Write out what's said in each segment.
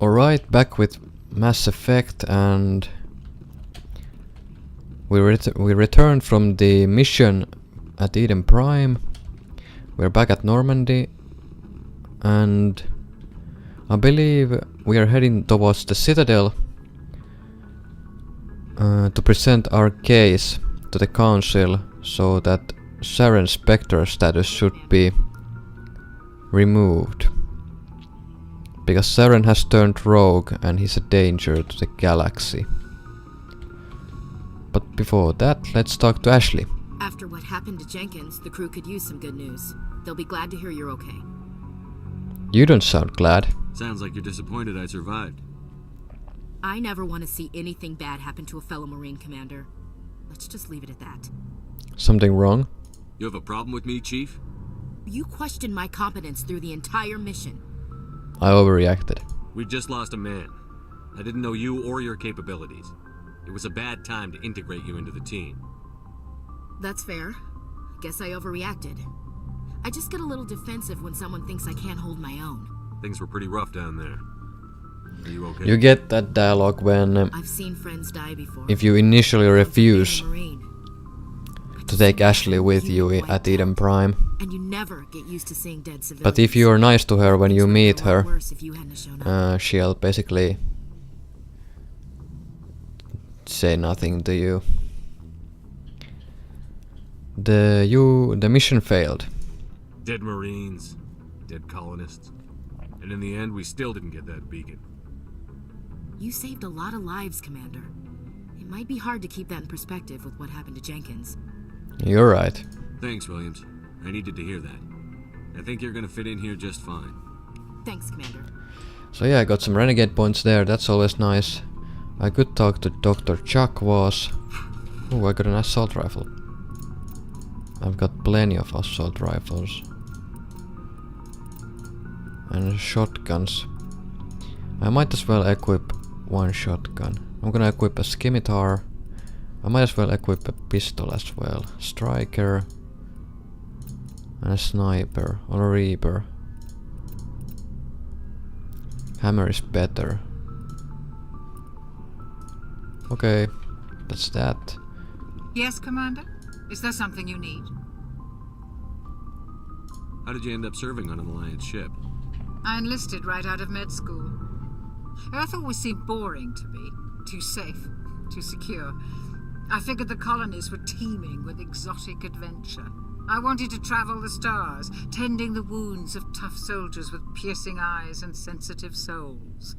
Alright, back with Mass Effect, and we returned from the mission at Eden Prime. We're back at Normandy, and I believe we are heading towards the Citadel to present our case to the Council so that Saren's Spectre status should be removed. Because Saren has turned rogue and he's a danger to the galaxy. But before that, let's talk to Ashley. After what happened to Jenkins, the crew could use some good news. They'll be glad to hear you're okay. You don't sound glad. Sounds like you're disappointed I survived. I never want to see anything bad happen to a fellow Marine commander. Let's just leave it at that. Something wrong? You have a problem with me, Chief? You questioned my competence through the entire mission. I overreacted. We just lost a man. I didn't know you or your capabilities. It was a bad time to integrate you into the team. That's fair. Guess I overreacted. I just get a little defensive when someone thinks I can't hold my own. Things were pretty rough down there. Are you okay? You get that dialogue when I've seen friends die before. if you initially refuse Marine. to take Ashley with you at Eden Prime. And you never get used to seeing dead civilians. But if you are nice to her when you meet her, Worse if you hadn't shown up. she'll basically say nothing to you. The mission failed. Dead Marines, dead colonists. And in the end, we still didn't get that beacon. You saved a lot of lives, Commander. It might be hard to keep that in perspective with what happened to Jenkins. You're right. Thanks, Williams. I needed to hear that. I think you're gonna fit in here just fine. Thanks, Commander. So yeah, I got some renegade points there, that's always nice. I could talk to Dr. Chuck was. Oh, I got an assault rifle. I've got plenty of assault rifles. And shotguns. I might as well equip one shotgun. I'm gonna equip a scimitar. I might as well equip a pistol as well. Striker. And a sniper. Or a reaper. Hammer is better. Okay, that's that. Yes, Commander? Is there something you need? How did you end up serving on an Alliance ship? I enlisted right out of med school. Earth always seemed boring to me. Too safe, too secure. I figured the colonies were teeming with exotic adventure. I wanted to travel the stars, tending the wounds of tough soldiers with piercing eyes and sensitive souls.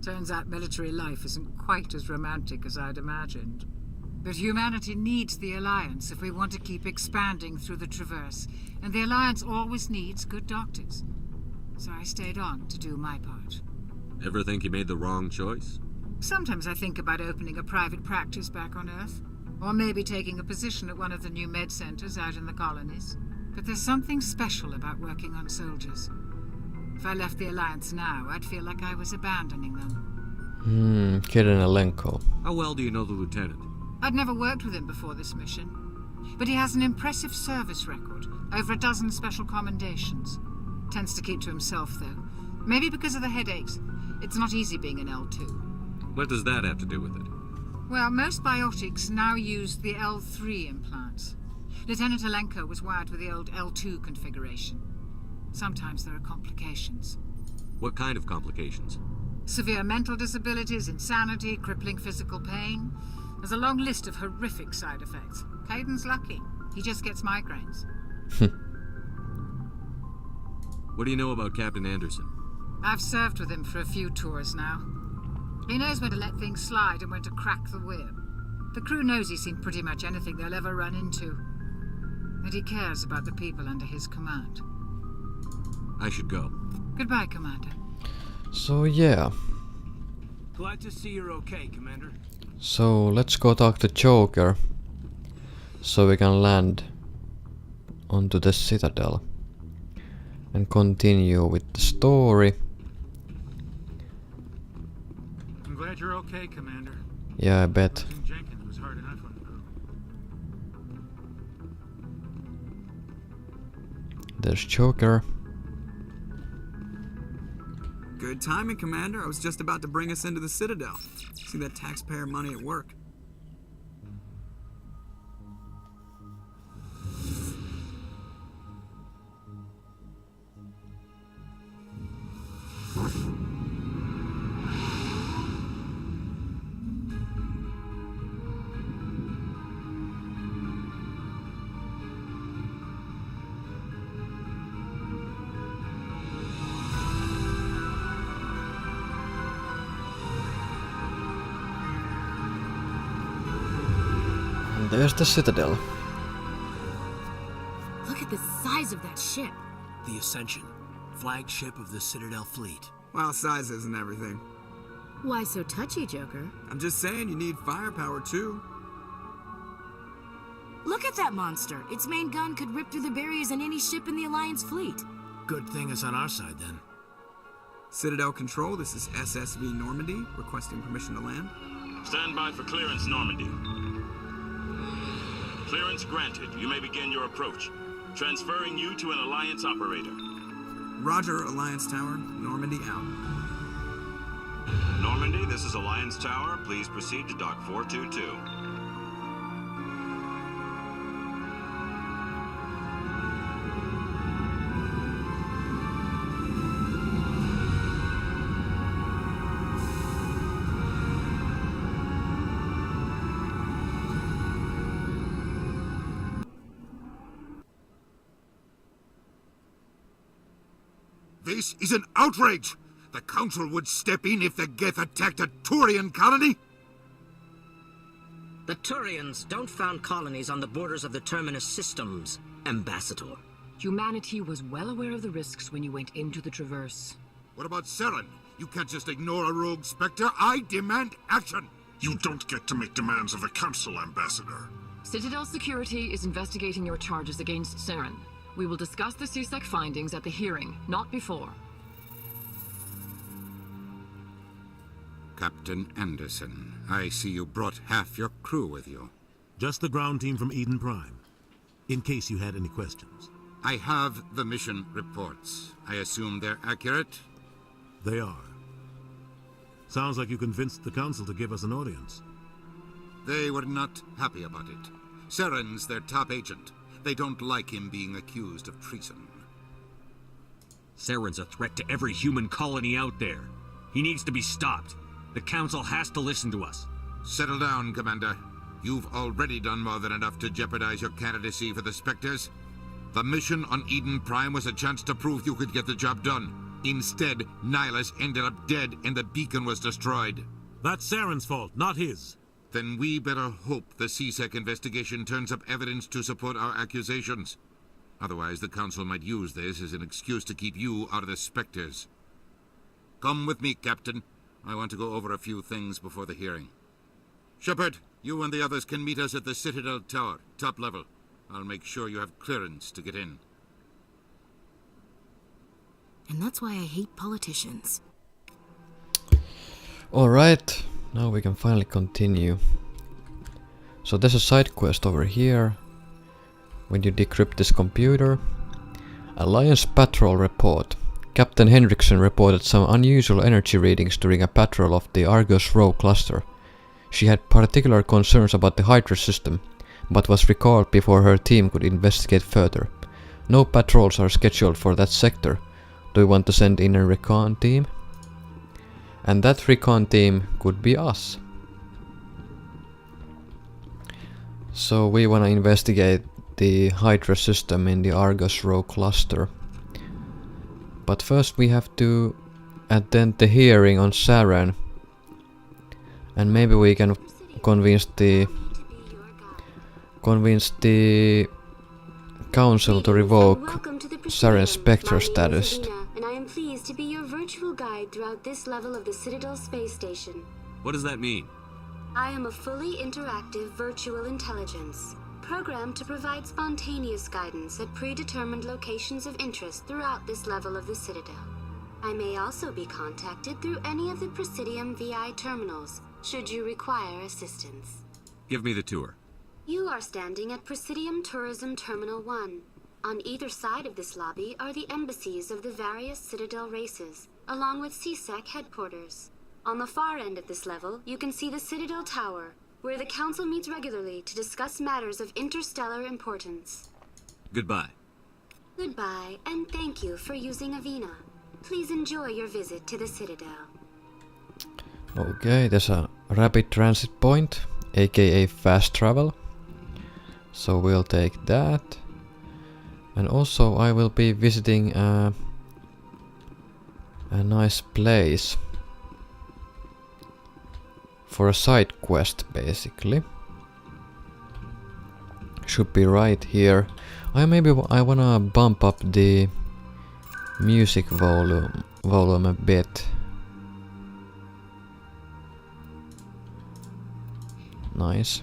Turns out military life isn't quite as romantic as I'd imagined. But humanity needs the Alliance if we want to keep expanding through the Traverse, and the Alliance always needs good doctors. So I stayed on to do my part. Ever think you made the wrong choice? Sometimes I think about opening a private practice back on Earth, or maybe taking a position at one of the new med centers out in the colonies. But there's something special about working on soldiers. If I left the Alliance now, I'd feel like I was abandoning them. Kirenelenko. How well do you know the Lieutenant? I'd never worked with him before this mission, but he has an impressive service record, over a dozen special commendations. Tends to keep to himself, though. Maybe because of the headaches. It's not easy being an L2. What does that have to do with it? Well, most biotics now use the L3 implants. Lieutenant Alenko was wired with the old L2 configuration. Sometimes there are complications. What kind of complications? Severe mental disabilities, insanity, crippling physical pain. There's a long list of horrific side effects. Caden's lucky. He just gets migraines. What do you know about Captain Anderson? I've served with him for a few tours now. He knows when to let things slide and when to crack the whip. The crew knows he's seen pretty much anything they'll ever run into. And he cares about the people under his command. I should go. Goodbye, Commander. So yeah. Glad to see you're okay, Commander. So let's go talk to Joker. So we can land onto the Citadel. And continue with the story. I'm glad you're okay, Commander. Yeah, I bet. Losing Jenkins was hard enough on the crew. There's Joker. Good timing, Commander. I was just about to bring us into the Citadel. See that taxpayer money at work. And there's the Citadel. Look at the size of that ship. The Ascension, flagship of the Citadel fleet. Well, size isn't everything. Why so touchy, Joker? I'm just saying you need firepower, too. Look at that monster. Its main gun could rip through the barriers in any ship in the Alliance fleet. Good thing it's on our side, then. Citadel Control, this is SSV Normandy, requesting permission to land. Stand by for clearance, Normandy. Clearance granted. You may begin your approach. Transferring you to an Alliance operator. Roger, Alliance Tower. Normandy out. Normandy, this is Alliance Tower. Please proceed to Dock 422. This is an outrage! The Council would step in if the Geth attacked a Turian colony? The Turians don't found colonies on the borders of the Terminus systems, Ambassador. Humanity was well aware of the risks when you went into the Traverse. What about Saren? You can't just ignore a rogue Spectre. I demand action! You don't get to make demands of the Council, Ambassador. Citadel Security is investigating your charges against Saren. We will discuss the CSEC findings at the hearing, not before. Captain Anderson, I see you brought half your crew with you. Just the ground team from Eden Prime, in case you had any questions. I have the mission reports. I assume they're accurate? They are. Sounds like you convinced the Council to give us an audience. They were not happy about it. Saren's their top agent. They don't like him being accused of treason. Saren's a threat to every human colony out there. He needs to be stopped. The Council has to listen to us. Settle down, Commander. You've already done more than enough to jeopardize your candidacy for the Spectres. The mission on Eden Prime was a chance to prove you could get the job done. Instead, Nihilus ended up dead and the beacon was destroyed. That's Saren's fault, not his. Then we better hope the CSEC investigation turns up evidence to support our accusations. Otherwise, the Council might use this as an excuse to keep you out of the Spectres. Come with me, Captain. I want to go over a few things before the hearing. Shepard, you and the others can meet us at the Citadel Tower, top level. I'll make sure you have clearance to get in. And that's why I hate politicians. Alright, now we can finally continue. So there's a side quest over here. When you decrypt this computer. Alliance Patrol Report. Captain Hendrickson reported some unusual energy readings during a patrol of the Argus Row cluster. She had particular concerns about the Hydra system, but was recalled before her team could investigate further. No patrols are scheduled for that sector. Do you want to send in a recon team? And that recon team could be us. So we want to investigate the Hydra system in the Argus Row cluster. But first we have to attend the hearing on Saren. And maybe we can convince the Council to revoke Saren's Spectre status. And I am pleased to be your virtual guide throughout this level of the Citadel space station. What does that mean? I am a fully interactive virtual intelligence, programmed to provide spontaneous guidance at predetermined locations of interest throughout this level of the Citadel. I may also be contacted through any of the Presidium VI terminals, should you require assistance. Give me the tour. You are standing at Presidium Tourism Terminal 1. On either side of this lobby are the embassies of the various Citadel races. along with CSEC headquarters. On the far end of this level, you can see the Citadel Tower, where the Council meets regularly to discuss matters of interstellar importance. Goodbye. Goodbye, and thank you for using Avina. Please enjoy your visit to the Citadel. Okay, there's a rapid transit point, aka fast travel. So we'll take that. And also I will be visiting a nice place for a side quest, basically. Should be right here. I wanna bump up the music volume a bit. Nice.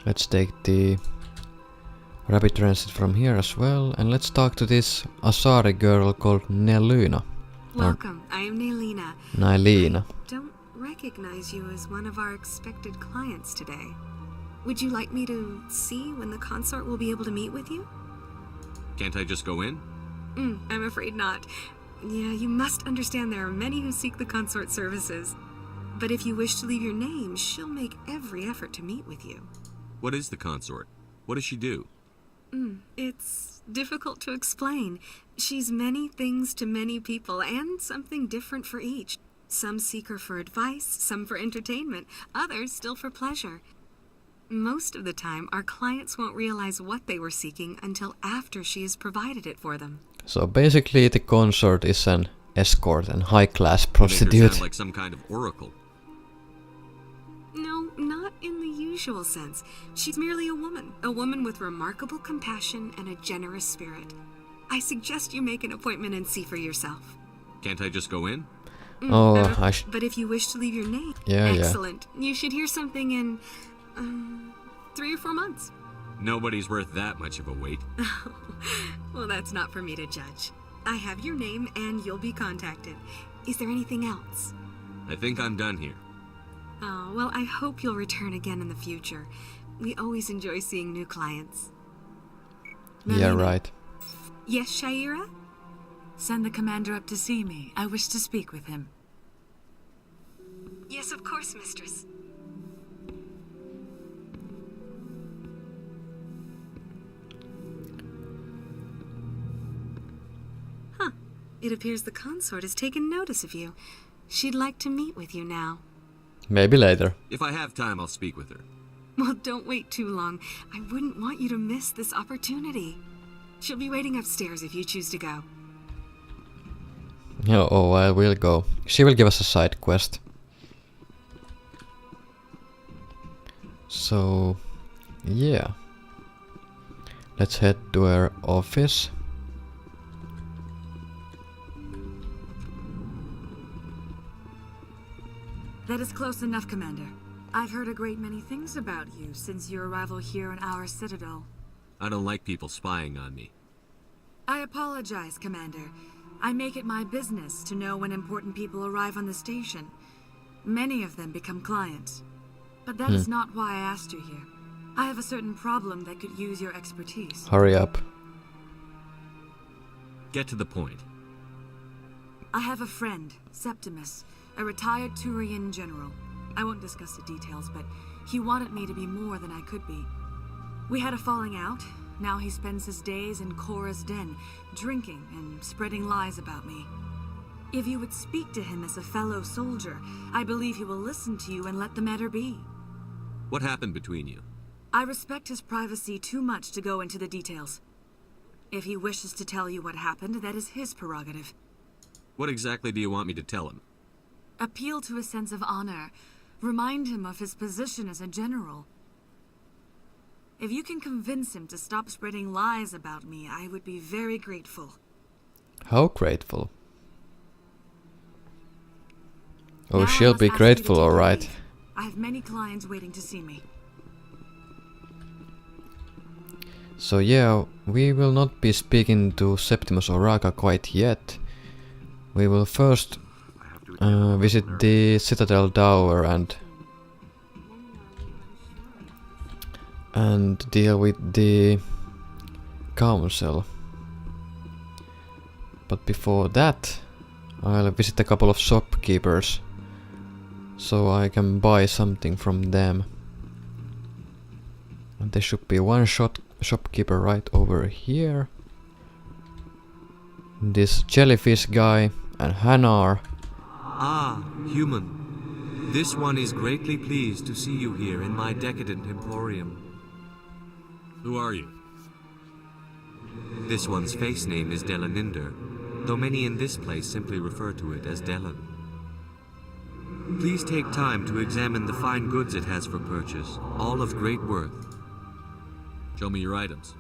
Let's take the rapid transit from here as well, and let's talk to this Asari girl called Nelina. Welcome, I am Nelina. Nylina. I don't recognize you as one of our expected clients today. Would you like me to see when the consort will be able to meet with you? Can't I just go in? I'm afraid not. Yeah, you must understand there are many who seek the consort services. But if you wish to leave your name, she'll make every effort to meet with you. What is the consort? What does she do? It's difficult to explain. She's many things to many people, and something different for each. Some seek her for advice, some for entertainment, others still for pleasure. Most of the time, our clients won't realize what they were seeking until after she has provided it for them. So basically the consort is an escort and high-class You make her prostitute. sound like some kind of oracle. No, not in the usual sense. She's merely a woman with remarkable compassion and a generous spirit. I suggest you make an appointment and see for yourself. Can't I just go in? But if you wish to leave your name, excellent. You should hear something in 3 or 4 months. Nobody's worth that much of a wait. Well, that's not for me to judge. I have your name and you'll be contacted. Is there anything else? I think I'm done here. Oh, well, I hope you'll return again in the future. We always enjoy seeing new clients. Yeah, right. Yes, Shaira? Send the commander up to see me. I wish to speak with him. Yes, of course, mistress. Huh. It appears the consort has taken notice of you. She'd like to meet with you now. Maybe later. If I have time, I'll speak with her. Well, don't wait too long. I wouldn't want you to miss this opportunity. She'll be waiting upstairs if you choose to go. Oh, I will go. She will give us a side quest. So, yeah. Let's head to her office. That is close enough, Commander. I've heard a great many things about you since your arrival here in our Citadel. I don't like people spying on me. I apologize, Commander. I make it my business to know when important people arrive on the station. Many of them become clients. But that is not why I asked you here. I have a certain problem that could use your expertise. Hurry up. Get to the point. I have a friend, Septimus, a retired Turian general. I won't discuss the details, but he wanted me to be more than I could be. We had a falling out. Now he spends his days in Korra's den, drinking and spreading lies about me. If you would speak to him as a fellow soldier, I believe he will listen to you and let the matter be. What happened between you? I respect his privacy too much to go into the details. If he wishes to tell you what happened, that is his prerogative. What exactly do you want me to tell him? Appeal to his sense of honor. Remind him of his position as a general. If you can convince him to stop spreading lies about me, I would be very grateful. How grateful? Oh, Now she'll I must be ask grateful, you to take a alright. leave. I have many clients waiting to see me. So yeah, we will not be speaking to Septimus or Raga quite yet. We will first visit the Citadel Tower and and deal with the council. But before that, I'll visit a couple of shopkeepers so I can buy something from them. And there should be one shopkeeper right over here. This jellyfish guy and Hanar. Ah, human. This one is greatly pleased to see you here in my decadent emporium. Who are you? This one's face name is Delaninder, though many in this place simply refer to it as Delan. Please take time to examine the fine goods it has for purchase, all of great worth. Show me your items.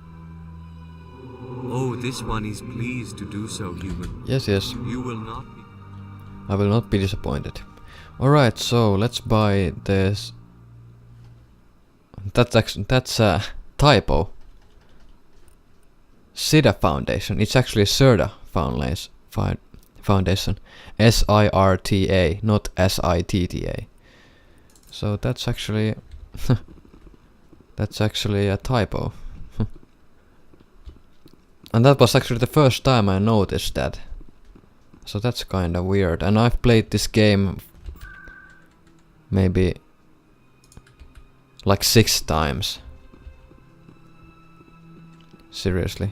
Oh, this one is pleased to do so, human. Yes, yes. You will not be... I will not be disappointed. Alright, so let's buy this. That's a typo. SIDA Foundation. It's actually Sirta Foundation. S-I-R-T-A, not S-I-T-T-A. So that's actually that's actually a typo. And that was actually the first time I noticed that. So that's kinda weird. And I've played this game maybe like 6 times. Seriously.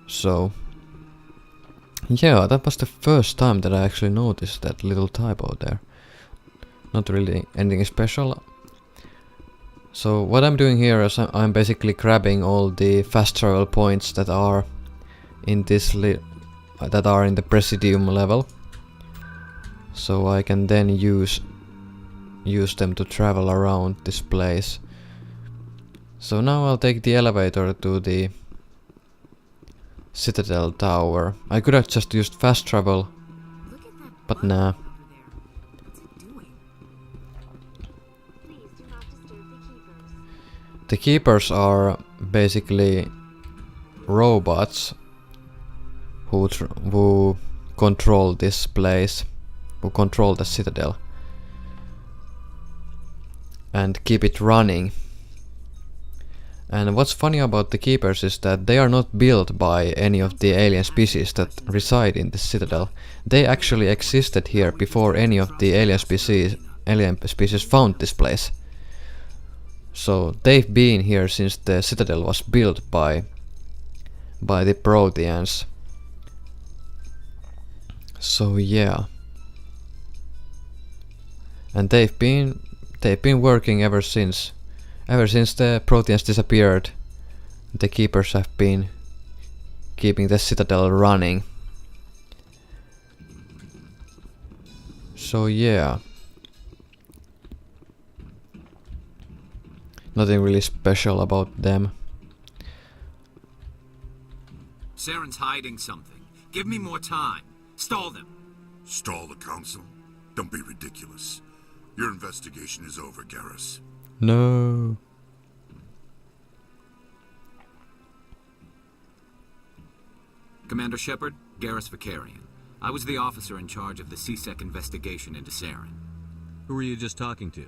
So yeah, that was the first time that I actually noticed that little typo there. Not really anything special. So what I'm doing here is I'm basically grabbing all the fast travel points that are in this that are in the Presidium level, so I can then use them to travel around this place. So now I'll take the elevator to the Citadel Tower. I could have just used fast travel, but nah. The keepers are basically robots who control this place, who control the Citadel and keep it running. And what's funny about the keepers is that they are not built by any of the alien species that reside in the Citadel. They actually existed here before any of the alien species found this place. So they've been here since the Citadel was built by the Proteans. So yeah. And they've been working ever since the Proteans disappeared. The keepers have been keeping the Citadel running. So yeah. Nothing really special about them. Saren's hiding something. Give me more time. Stall them. Stall the council? Don't be ridiculous. Your investigation is over, Garrus. No. Commander Shepard, Garrus Vicarian. I was the officer in charge of the CSEC investigation into Saren. Who were you just talking to?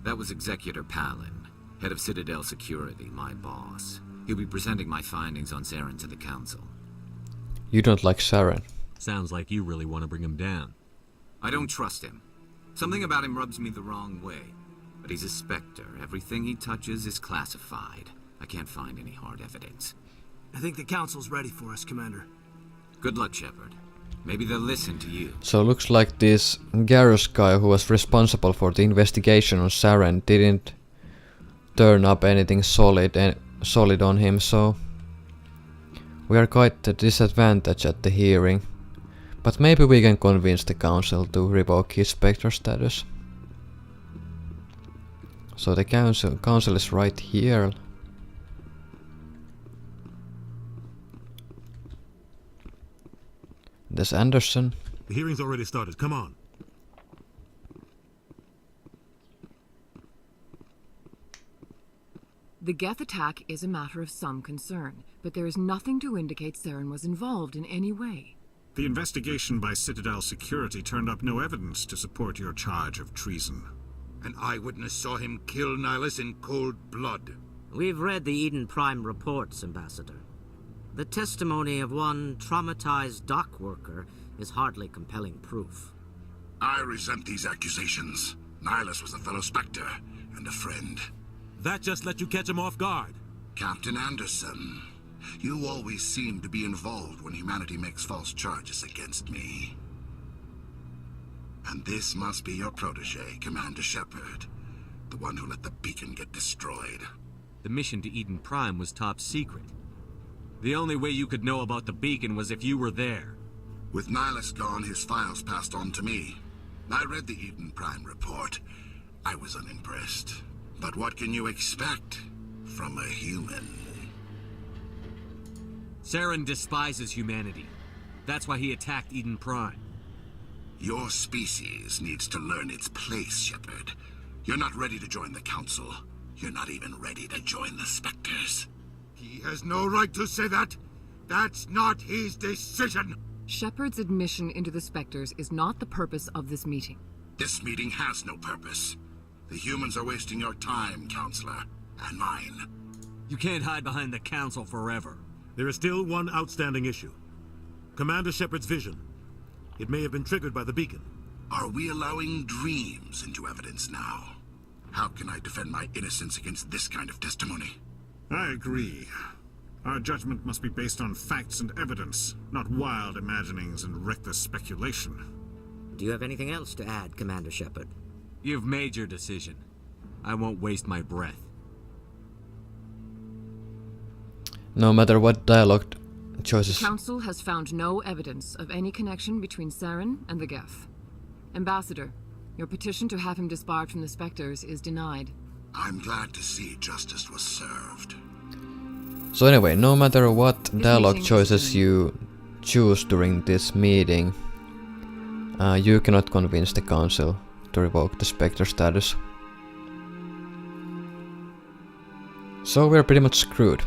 That was Executor Palin, head of Citadel Security, my boss. He'll be presenting my findings on Saren to the council. You don't like Saren. Sounds like you really want to bring him down. I don't trust him. Something about him rubs me the wrong way. But he's a Spectre. Everything he touches is classified. I can't find any hard evidence. I think the council's ready for us, Commander. Good luck, Shepard. Maybe they'll listen to you. So looks like this Garrus guy who was responsible for the investigation on Saren didn't turn up anything solid on him, so we are quite at a disadvantage at the hearing. But maybe we can convince the council to revoke his Spectre status. So the council is right here. There's Anderson. The hearing's already started. Come on. The Geth attack is a matter of some concern, but there is nothing to indicate Saren was involved in any way. The investigation by Citadel Security turned up no evidence to support your charge of treason. An eyewitness saw him kill Nihilus in cold blood. We've read the Eden Prime reports, Ambassador. The testimony of one traumatized dock worker is hardly compelling proof. I resent these accusations. Nihilus was a fellow Spectre and a friend. That just let you catch him off guard. Captain Anderson, you always seem to be involved when humanity makes false charges against me. And this must be your protege, Commander Shepard, the one who let the beacon get destroyed. The mission to Eden Prime was top secret. The only way you could know about the beacon was if you were there. With Nihilus gone, his files passed on to me. I read the Eden Prime report. I was unimpressed. But what can you expect from a human? Saren despises humanity. That's why he attacked Eden Prime. Your species needs to learn its place, Shepard. You're not ready to join the Council. You're not even ready to join the Spectres. He has no right to say that. That's not his decision. Shepard's admission into the Spectres is not the purpose of this meeting. This meeting has no purpose. The humans are wasting your time, Counselor, and mine. You can't hide behind the Council forever. There is still one outstanding issue. Commander Shepard's vision. It may have been triggered by the beacon. Are we allowing dreams into evidence now? How can I defend my innocence against this kind of testimony? I agree. Our judgment must be based on facts and evidence, not wild imaginings and reckless speculation. Do you have anything else to add, Commander Shepard? You've made your decision. I won't waste my breath. No matter what dialogue choices... The Council has found no evidence of any connection between Saren and the Geth. Ambassador, your petition to have him disbarred from the Spectres is denied. I'm glad to see justice was served. So anyway, no matter what dialogue choices you choose during this meeting, you cannot convince the Council to revoke the Spectre status. So we're pretty much screwed.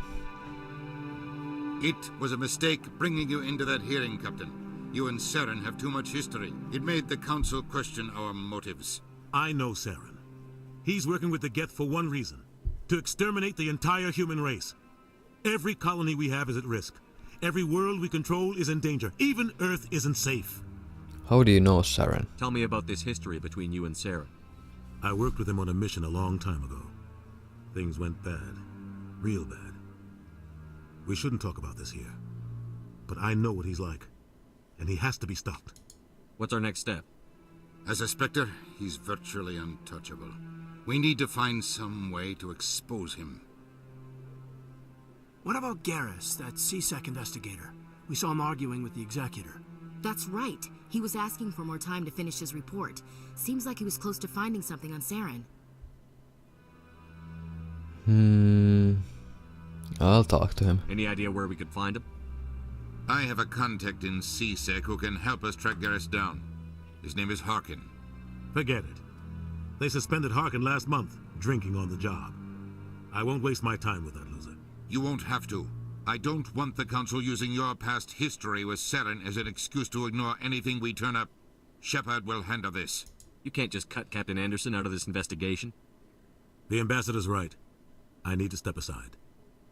It was a mistake bringing you into that hearing, Captain. You and Saren have too much history. It made the Council question our motives. I know Saren. He's working with the Geth for one reason. To exterminate the entire human race. Every colony we have is at risk. Every world we control is in danger. Even Earth isn't safe. How do you know Saren? Tell me about this history between you and Saren. I worked with him on a mission a long time ago. Things went bad. Real bad. We shouldn't talk about this here. But I know what he's like. And he has to be stopped. What's our next step? As a Spectre, he's virtually untouchable. We need to find some way to expose him. What about Garrus, that CSEC investigator? We saw him arguing with the Executor. That's right. He was asking for more time to finish his report. Seems like he was close to finding something on Saren. I'll talk to him. Any idea where we could find him? I have a contact in CSEC who can help us track Garrus down. His name is Harkin. Forget it. They suspended Harkin last month, drinking on the job. I won't waste my time with that loser. You won't have to. I don't want the Council using your past history with Saren as an excuse to ignore anything we turn up. Shepard will handle this. You can't just cut Captain Anderson out of this investigation. The Ambassador's right. I need to step aside.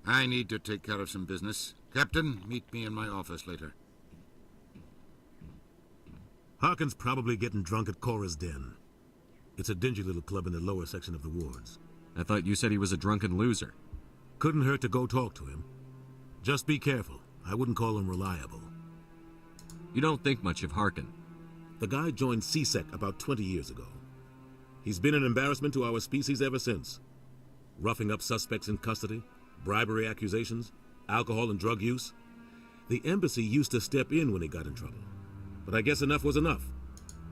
I need to take care of some business. Captain, meet me in my office later. Harkin's probably getting drunk at Cora's Den. It's a dingy little club in the lower section of the wards. I thought you said he was a drunken loser. Couldn't hurt to go talk to him. Just be careful. I wouldn't call him reliable. You don't think much of Harkin. The guy joined CSEC about 20 years ago. He's been an embarrassment to our species ever since. Roughing up suspects in custody, bribery accusations, alcohol and drug use. The embassy used to step in when he got in trouble. But I guess enough was enough.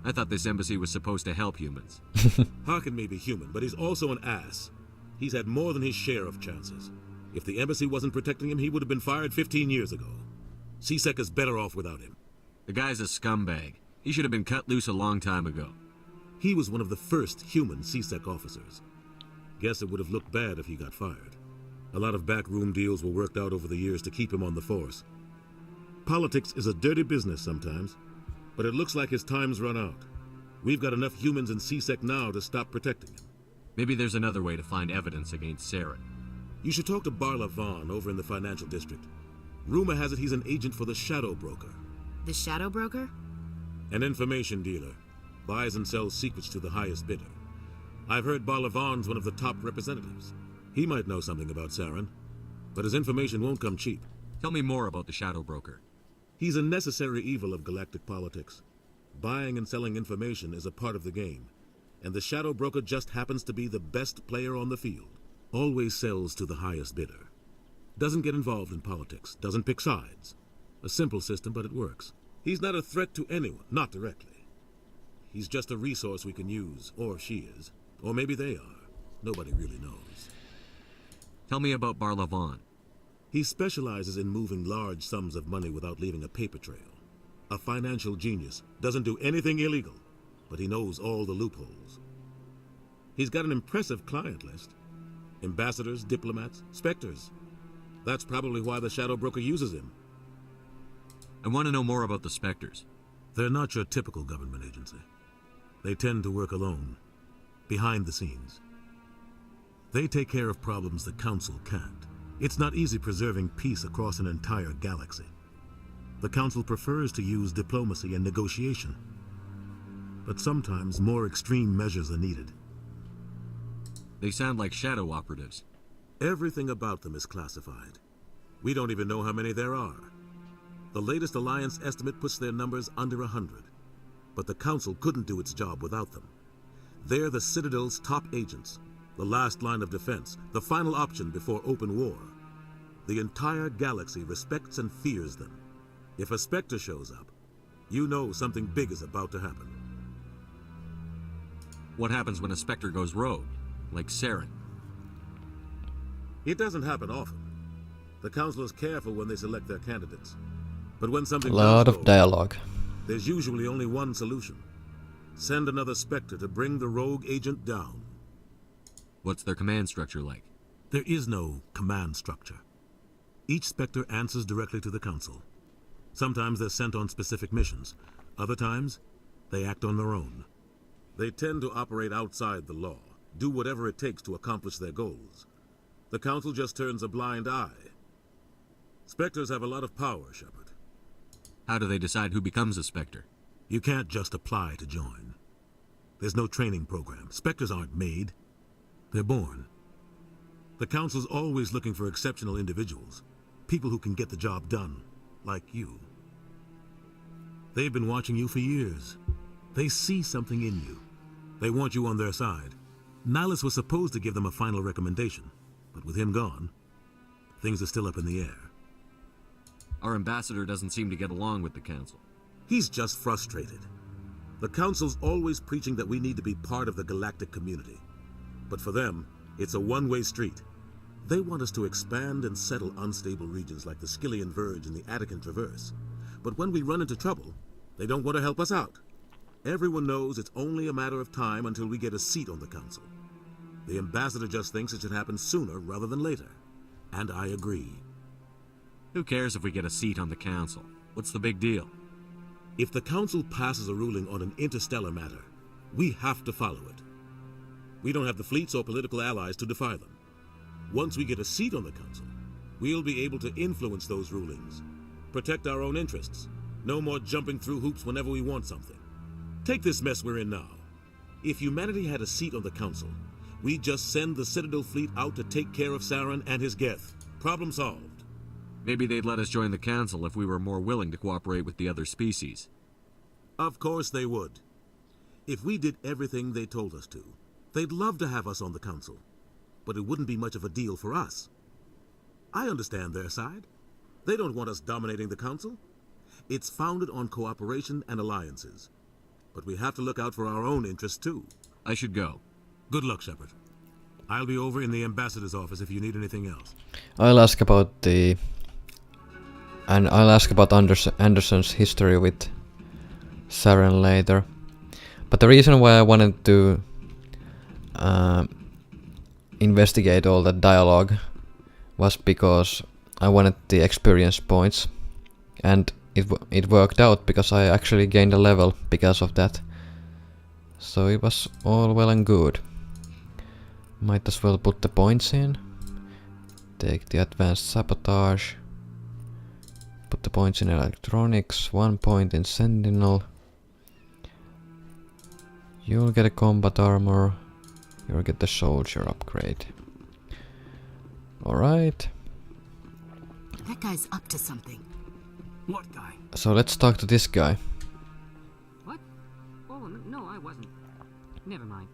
I thought this embassy was supposed to help humans. Harkin may be human, but he's also an ass. He's had more than his share of chances. If the embassy wasn't protecting him, he would have been fired 15 years ago. CSEC is better off without him. The guy's a scumbag. He should have been cut loose a long time ago. He was one of the first human CSEC officers. Guess it would have looked bad if he got fired. A lot of backroom deals were worked out over the years to keep him on the force. Politics is a dirty business sometimes, but it looks like his time's run out. We've got enough humans in C-Sec now to stop protecting him. Maybe there's another way to find evidence against Saren. You should talk to Barla Vaughn over in the financial district. Rumor has it he's an agent for the Shadow Broker. The Shadow Broker? An information dealer. Buys and sells secrets to the highest bidder. I've heard Barla Vaughn's one of the top representatives. He might know something about Saren, but his information won't come cheap. Tell me more about the Shadow Broker. He's a necessary evil of galactic politics. Buying and selling information is a part of the game, and the Shadow Broker just happens to be the best player on the field. Always sells to the highest bidder. Doesn't get involved in politics, doesn't pick sides. A simple system, but it works. He's not a threat to anyone, not directly. He's just a resource we can use, or she is. Or maybe they are. Nobody really knows. Tell me about Barla Vaughn. He specializes in moving large sums of money without leaving a paper trail. A financial genius, doesn't do anything illegal, but he knows all the loopholes. He's got an impressive client list. Ambassadors, diplomats, Spectres. That's probably why the Shadow Broker uses him. I want to know more about the Spectres. They're not your typical government agency. They tend to work alone, behind the scenes. They take care of problems the Council can't. It's not easy preserving peace across an entire galaxy. The Council prefers to use diplomacy and negotiation. But sometimes more extreme measures are needed. They sound like shadow operatives. Everything about them is classified. We don't even know how many there are. The latest Alliance estimate puts their numbers under 100. But the Council couldn't do its job without them. They're the Citadel's top agents, the last line of defense, the final option before open war. The entire galaxy respects and fears them. If a Spectre shows up, you know something big is about to happen. What happens when a Spectre goes rogue, like Saren? It doesn't happen often. The Council is careful when they select their candidates. But when something a lot does of dialogue. There's usually only one solution. Send another Spectre to bring the rogue agent down. What's their command structure like? There is no command structure. Each Spectre answers directly to the Council. Sometimes they're sent on specific missions. Other times, they act on their own. They tend to operate outside the law, do whatever it takes to accomplish their goals. The Council just turns a blind eye. Spectres have a lot of power, Shepard. How do they decide who becomes a Spectre? You can't just apply to join. There's no training program. Spectres aren't made. They're born. The Council's always looking for exceptional individuals. People who can get the job done. Like you. They've been watching you for years. They see something in you. They want you on their side. Nihilus was supposed to give them a final recommendation, but with him gone, things are still up in the air. Our ambassador doesn't seem to get along with the Council. He's just frustrated. The Council's always preaching that we need to be part of the galactic community. But for them, it's a one-way street. They want us to expand and settle unstable regions like the Skillian Verge and the Attican Traverse. But when we run into trouble, they don't want to help us out. Everyone knows it's only a matter of time until we get a seat on the Council. The ambassador just thinks it should happen sooner rather than later. And I agree. Who cares if we get a seat on the Council? What's the big deal? If the Council passes a ruling on an interstellar matter, we have to follow it. We don't have the fleets or political allies to defy them. Once we get a seat on the Council, we'll be able to influence those rulings, protect our own interests. No more jumping through hoops whenever we want something. Take this mess we're in now. If humanity had a seat on the Council, we'd just send the Citadel fleet out to take care of Saren and his Geth. Problem solved. Maybe they'd let us join the Council if we were more willing to cooperate with the other species. Of course they would. If we did everything they told us to, they'd love to have us on the Council. But it wouldn't be much of a deal for us. I understand their side. They don't want us dominating the Council. It's founded on cooperation and alliances. But we have to look out for our own interests, too. I should go. Good luck, Shepard. I'll be over in the ambassador's office if you need anything else. I'll ask about Anderson's history with Saren later. But the reason why I wanted to investigate all that dialogue was because I wanted the experience points, and it worked out because I actually gained a level because of that. So it was all well and good. Might as well put the points in. Take the advanced sabotage. Put the points in electronics. 1 point in sentinel. You'll get a combat armor. You'll get the soldier upgrade. Alright. That guy's up to something. What guy? So let's talk to this guy. What? Oh, no, I wasn't. Never mind.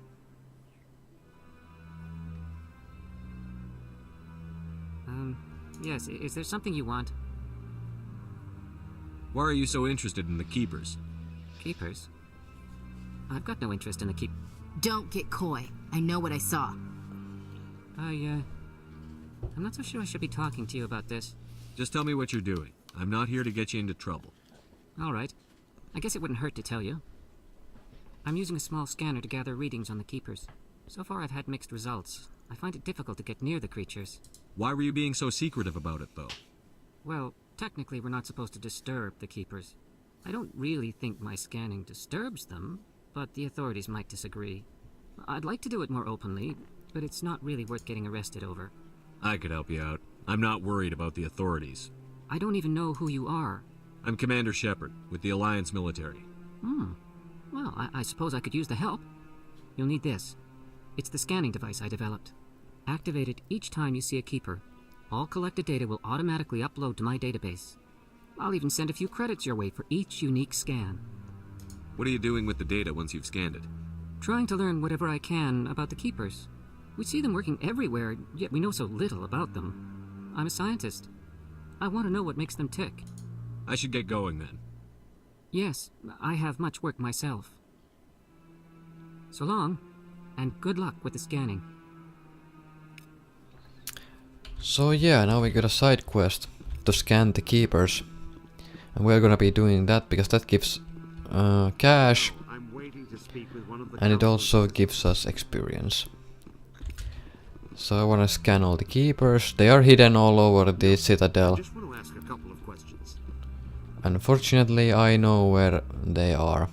Yes, is there something you want? Why are you so interested in the Keepers? Keepers? I've got no interest in the keep... Don't get coy. I know what I saw. I'm not so sure I should be talking to you about this. Just tell me what you're doing. I'm not here to get you into trouble. All right. I guess it wouldn't hurt to tell you. I'm using a small scanner to gather readings on the Keepers. So far I've had mixed results. I find it difficult to get near the creatures. Why were you being so secretive about it, though? Well, technically we're not supposed to disturb the Keepers. I don't really think my scanning disturbs them, but the authorities might disagree. I'd like to do it more openly, but it's not really worth getting arrested over. I could help you out. I'm not worried about the authorities. I don't even know who you are. I'm Commander Shepard, with the Alliance military. Well, I suppose I could use the help. You'll need this. It's the scanning device I developed. Activate it each time you see a Keeper. All collected data will automatically upload to my database. I'll even send a few credits your way for each unique scan. What are you doing with the data once you've scanned it? Trying to learn whatever I can about the Keepers. We see them working everywhere, yet we know so little about them. I'm a scientist. I want to know what makes them tick. I should get going then. Yes, I have much work myself. So long, and good luck with the scanning. So yeah, now we got a side quest to scan the Keepers. And we're gonna be doing that because that gives cash. And it also gives us experience. So I wanna scan all the Keepers. They are hidden all over the Citadel. Unfortunately, I know where they are.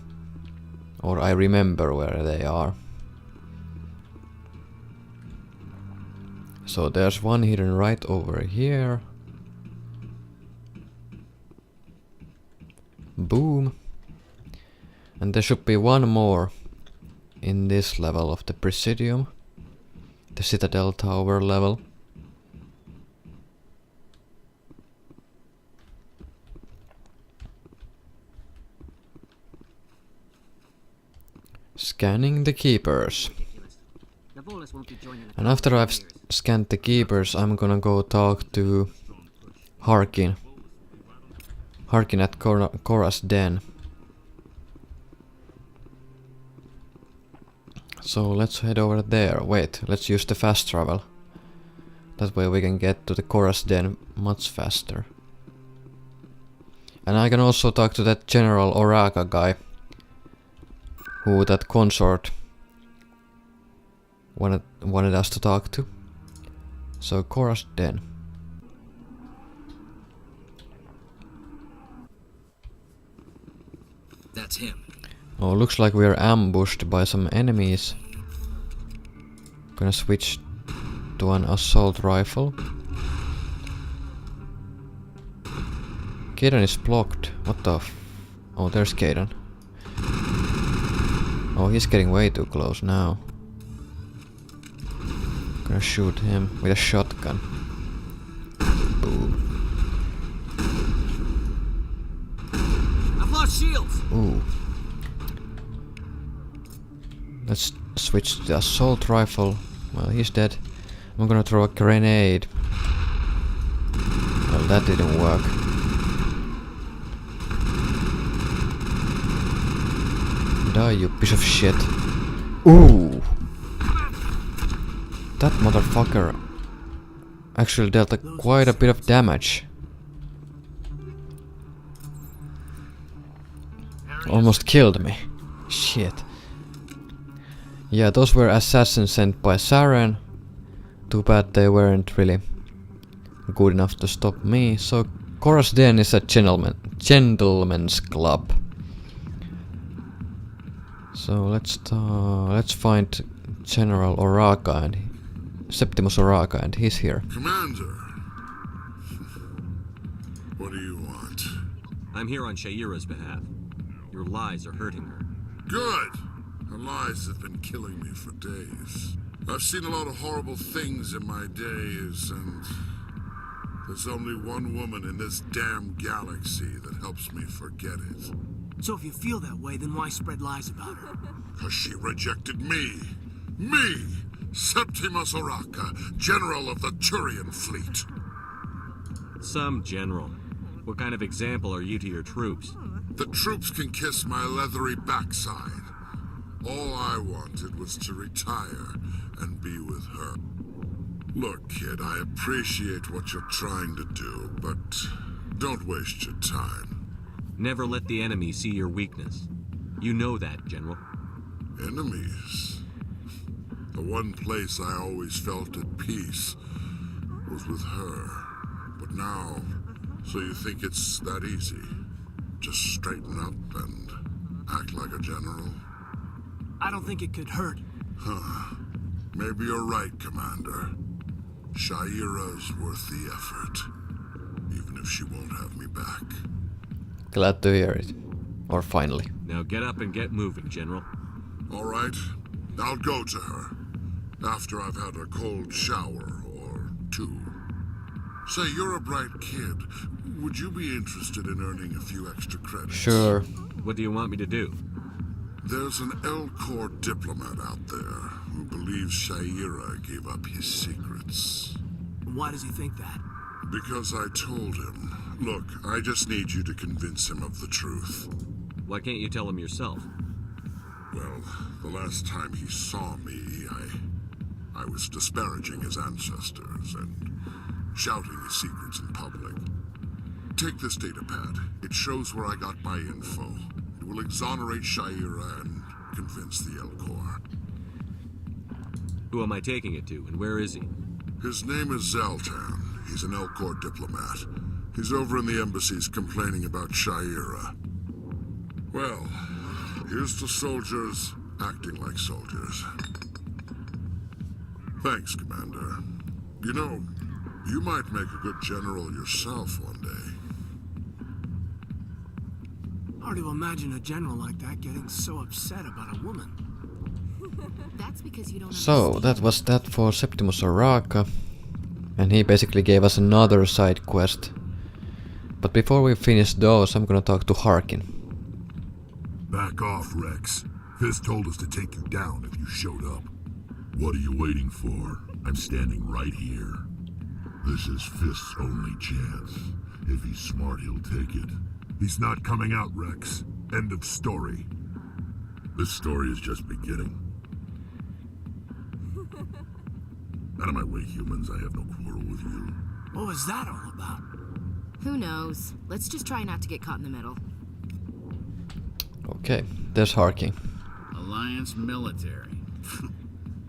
Or I remember where they are. So there's one hidden right over here. Boom. And there should be one more in this level of the Presidium. The Citadel Tower level. Scanning the Keepers. And after I've scanned the Keepers, I'm gonna go talk to Harkin. Harkin at Korra's Den. So let's head over there. Wait, let's use the fast travel. That way we can get to the Korra's Den much faster. And I can also talk to that General Oraka guy. Who that consort wanted us to talk to. So Korra's Den. That's him. Oh, looks like we are ambushed by some enemies. Gonna switch to an assault rifle. Kaden is blocked. What the f... Oh, there's Kaden. Oh, he's getting way too close now. Gonna shoot him with a shotgun. Boom. I've lost shields. Ooh. Let's switch to the assault rifle. Well, he's dead. I'm gonna throw a grenade. Well, that didn't work. Die, you piece of shit. Ooh! That motherfucker actually dealt quite a bit of damage. Almost killed me. Shit. Yeah, those were assassins sent by Saren. Too bad they weren't really good enough to stop me. So Korra's Den is a gentleman's club. So let's find General Oraka and Septimus Oraka, and he's here. Commander, what do you want? I'm here on Shaira's behalf. Your lies are hurting her. Good! Her lies have been killing me for days. I've seen a lot of horrible things in my days, and there's only one woman in this damn galaxy that helps me forget it. So if you feel that way, then why spread lies about her? Because she rejected me! Me! Septimus Oraka, General of the Turian fleet. Some general. What kind of example are you to your troops? The troops can kiss my leathery backside. All I wanted was to retire and be with her. Look, kid, I appreciate what you're trying to do, but don't waste your time. Never let the enemy see your weakness. You know that, General. Enemies? The one place I always felt at peace was with her. But now, so you think it's that easy? Just straighten up and act like a general? I don't think it could hurt. Huh. Maybe you're right, Commander. Shaira's worth the effort. Even if she won't have me back. Glad to hear it. Or finally. Now get up and get moving, General. All right. I'll go to her. After I've had a cold shower or two. Say, you're a bright kid. Would you be interested in earning a few extra credits? Sure. What do you want me to do? There's an L-Corps diplomat out there who believes Shaira gave up his secrets. Why does he think that? Because I told him. Look, I just need you to convince him of the truth. Why can't you tell him yourself? Well, the last time he saw me, I was disparaging his ancestors and shouting his secrets in public. Take this data pad. It shows where I got my info. It will exonerate Shaira and convince the L-Corps. Who am I taking it to, and where is he? His name is Zoltan. He's an L-Corps diplomat. He's over in the embassies complaining about Shaira. Well, here's to soldiers acting like soldiers. Thanks, Commander. You know, you might make a good general yourself one day. Hard to imagine a general like that getting so upset about a woman. That's because you don't So, that was that for Septimus Oraka. And he basically gave us another side quest. But before we finish those, I'm gonna talk to Harkin. Back off, Rex. Fist told us to take you down if you showed up. What are you waiting for? I'm standing right here. This is Fist's only chance. If he's smart, he'll take it. He's not coming out, Rex. End of story. This story is just beginning. Out of my way, humans. I have no quarrel with you. What was that all about? Who knows? Let's just try not to get caught in the middle. Okay, there's Harkin. Alliance military.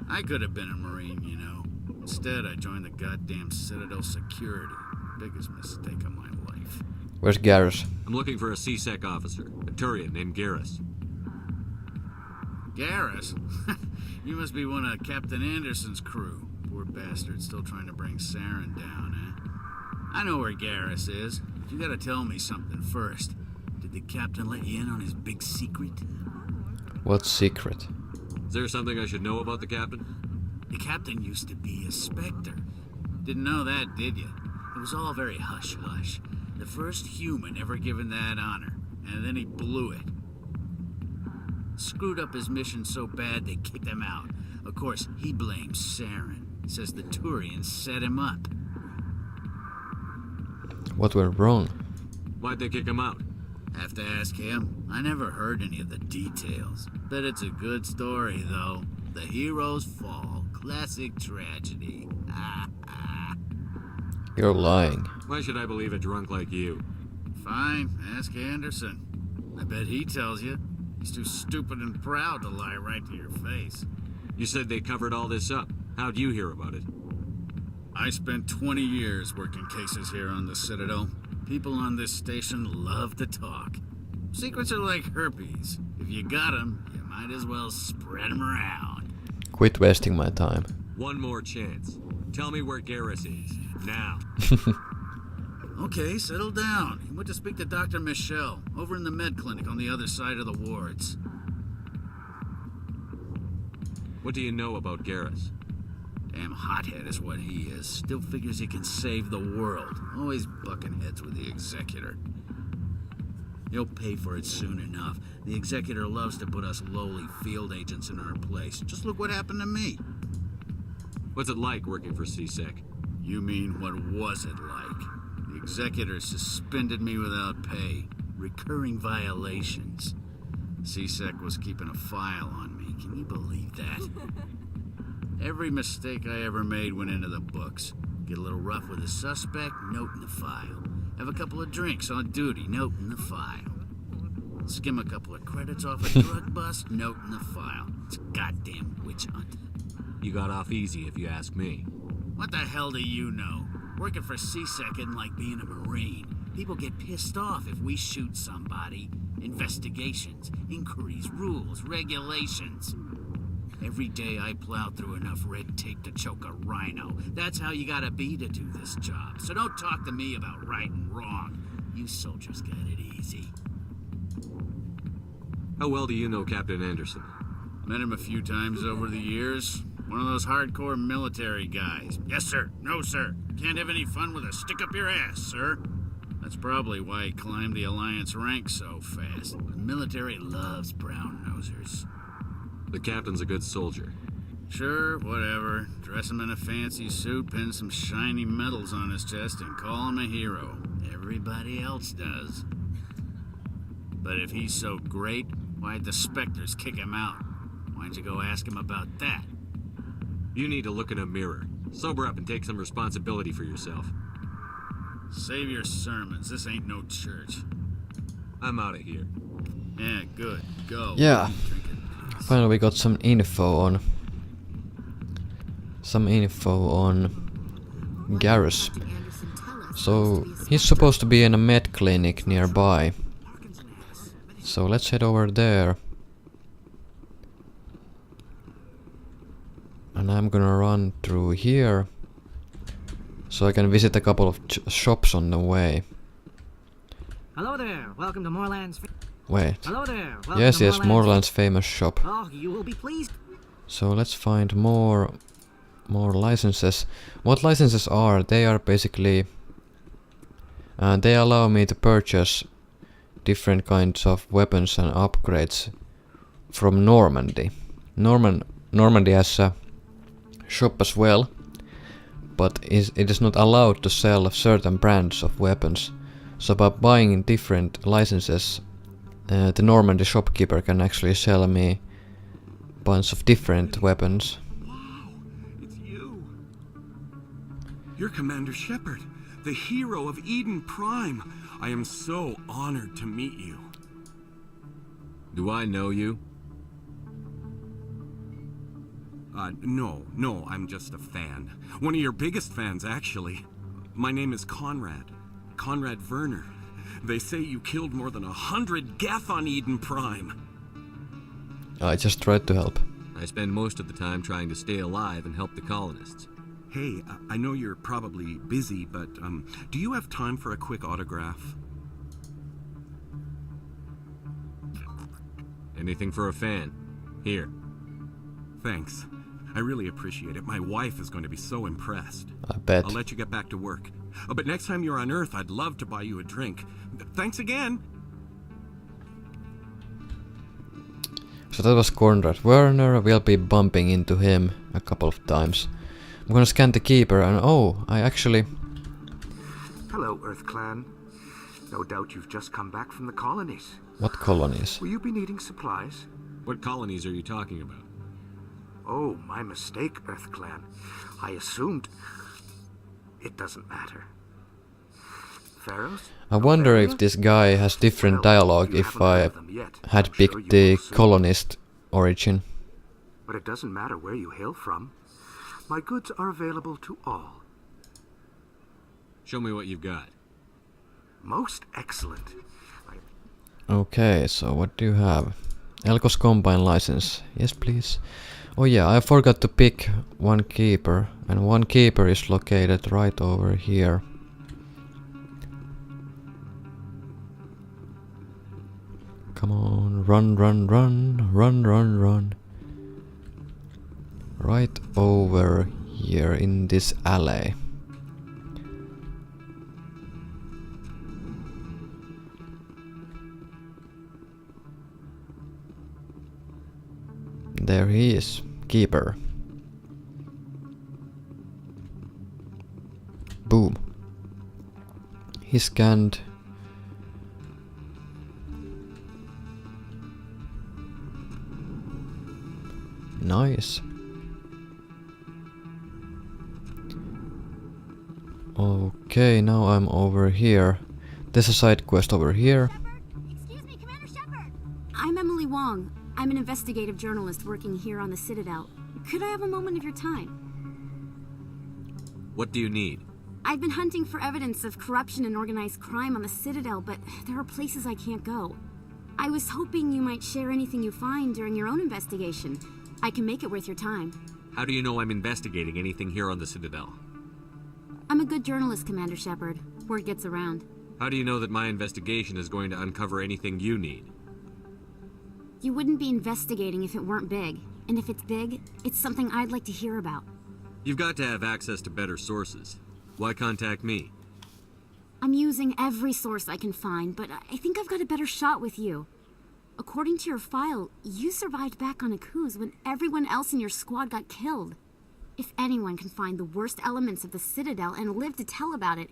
I could have been a Marine, you know. Instead, I joined the goddamn Citadel security. Biggest mistake of my life. Where's Garrus? I'm looking for a C-Sec officer, a turian named Garrus. Garrus? You must be one of Captain Anderson's crew. Poor bastard still trying to bring Saren down, eh? I know where Garrus is. But you gotta tell me something first. Did the captain let you in on his big secret? What secret? Is there something I should know about the captain? The captain used to be a Spectre. Didn't know that, did you? It was all very hush-hush. The first human ever given that honor, and then he blew it. Screwed up his mission so bad they kicked him out. Of course, he blames Saren. Says the Turians set him up. What went wrong? Why'd they kick him out? Have to ask him. I never heard any of the details. Bet it's a good story, though. The heroes fall. Classic tragedy. You're lying. Why should I believe a drunk like you? Fine, ask Anderson. I bet he tells you. He's too stupid and proud to lie right to your face. You said they covered all this up. How'd you hear about it? I spent 20 years working cases here on the Citadel. People on this station love to talk. Secrets are like herpes. If you got them, you Might as well spread them around. Quit wasting my time. One more chance. Tell me where Garrus is. Now. Okay, settle down. You went to speak to Dr. Michelle, over in the med clinic on the other side of the wards. What do you know about Garrus? Damn hothead is what he is. Still figures he can save the world. Always bucking heads with the Executor. He'll pay for it soon enough. The Executor loves to put us lowly field agents in our place. Just look what happened to me. What's it like working for CSEC? You mean, what was it like? The Executor suspended me without pay. Recurring violations. CSEC was keeping a file on me. Can you believe that? Every mistake I ever made went into the books. Get a little rough with a suspect, note in the file. Have a couple of drinks on duty, note in the file. Skim a couple of credits off a drug bust, note in the file. It's a goddamn witch hunt. You got off easy if you ask me. What the hell do you know? Working for CSEC isn't like being a Marine. People get pissed off if we shoot somebody. Investigations, inquiries, rules, regulations. Every day I plow through enough red tape to choke a rhino. That's how you gotta be to do this job. So don't talk to me about right and wrong. You soldiers got it easy. How well do you know Captain Anderson? Met him a few times over the years. One of those hardcore military guys. Yes, sir. No, sir. Can't have any fun with a stick up your ass, sir. That's probably why he climbed the Alliance ranks so fast. The military loves brown-nosers. The captain's a good soldier. Sure, whatever. Dress him in a fancy suit, pin some shiny medals on his chest, and call him a hero. Everybody else does. But if he's so great, why'd the Spectres kick him out? Why'd you go ask him about that? You need to look in a mirror. Sober up and take some responsibility for yourself. Save your sermons. This ain't no church. I'm out of here. Yeah, good. Go. Yeah. Finally we got some info on Garrus. So he's supposed to be in a med clinic nearby. So let's head over there. And I'm gonna run through here so I can visit a couple of shops on the way. Hello there. Welcome to Moorland's. Wait. Hello there. Welcome Yes, to yes, Moorland's famous shop. Oh, you will be pleased. So let's find more licenses. What licenses are? They are basically they allow me to purchase different kinds of weapons and upgrades from Normandy. Normandy has a shop as well, but it is not allowed to sell certain brands of weapons. So by buying different licenses, the Normandy shopkeeper can actually sell me a bunch of different weapons. Wow, it's you. You're Commander Shepard, the hero of Eden Prime. I am so honored to meet you. Do I know you? No, I'm just a fan. One of your biggest fans, actually. My name is Conrad. Conrad Werner. They say you killed more than 100 Geth on Eden Prime. I just tried to help. I spend most of the time trying to stay alive and help the colonists. Hey, I know you're probably busy, but do you have time for a quick autograph? Anything for a fan. Here. Thanks. I really appreciate it. My wife is going to be so impressed. I bet. I'll let you get back to work. But next time you're on Earth, I'd love to buy you a drink. Thanks again. So that was Conrad Werner. We'll be bumping into him a couple of times. I'm gonna scan the keeper and oh, I actually... Hello, Earth Clan. No doubt you've just come back from the colonies. What colonies? Will you be needing supplies? What colonies are you talking about? Oh, my mistake, Earth Clan. I assumed... It doesn't matter. Pharaohs? I wonder if this guy has different dialogue if I had picked the colonist origin. But it doesn't matter where you hail from. My goods are available to all. Show me what you've got. Most excellent. Okay, so what do you have? Elkos Combine license. Yes, please. Oh yeah, I forgot to pick one keeper, and one keeper is located right over here. Come on, run, run, run, run, run, run. Right over here in this alley. There he is, keeper. Boom. He scanned. Nice. Okay, now I'm over here. There's a side quest over here. Excuse me, Commander Shepard. I'm Emily Wong. I'm an investigative journalist working here on the Citadel. Could I have a moment of your time? What do you need? I've been hunting for evidence of corruption and organized crime on the Citadel, but there are places I can't go. I was hoping you might share anything you find during your own investigation. I can make it worth your time. How do you know I'm investigating anything here on the Citadel? I'm a good journalist, Commander Shepard. Word gets around. How do you know that my investigation is going to uncover anything you need? You wouldn't be investigating if it weren't big. And if it's big, it's something I'd like to hear about. You've got to have access to better sources. Why contact me? I'm using every source I can find, but I think I've got a better shot with you. According to your file, you survived back on Akuz when everyone else in your squad got killed. If anyone can find the worst elements of the Citadel and live to tell about it,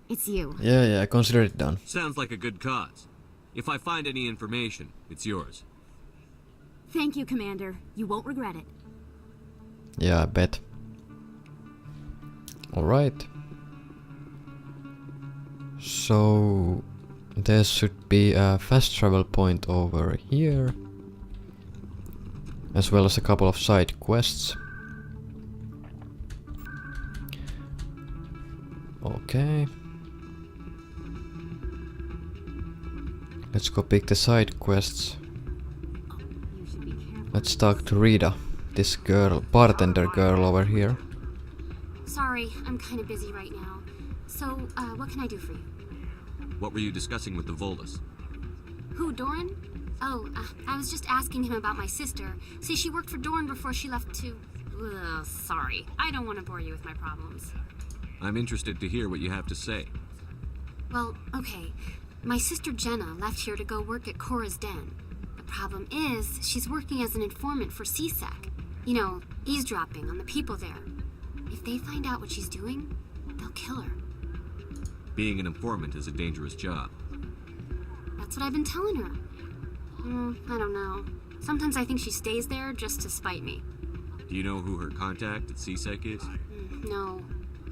it's you. Yeah, I consider it done. Sounds like a good cause. If I find any information, it's yours. Thank you, Commander. You won't regret it. Yeah, I bet. Alright. So there should be a fast travel point over here, as well as a couple of side quests. Okay. Let's go pick the side quests. Let's talk to Rita, this girl, bartender girl over here. Sorry, I'm kind of busy right now. So, what can I do for you? What were you discussing with the Volus? Who, Doran? Oh, I was just asking him about my sister. See, she worked for Doran before she left to... sorry, I don't want to bore you with my problems. I'm interested to hear what you have to say. Well, okay. My sister Jenna left here to go work at Cora's Den. The problem is, she's working as an informant for CSEC. You know, eavesdropping on the people there. If they find out what she's doing, they'll kill her. Being an informant is a dangerous job. That's what I've been telling her. I don't know. Sometimes I think she stays there just to spite me. Do you know who her contact at CSEC is? No.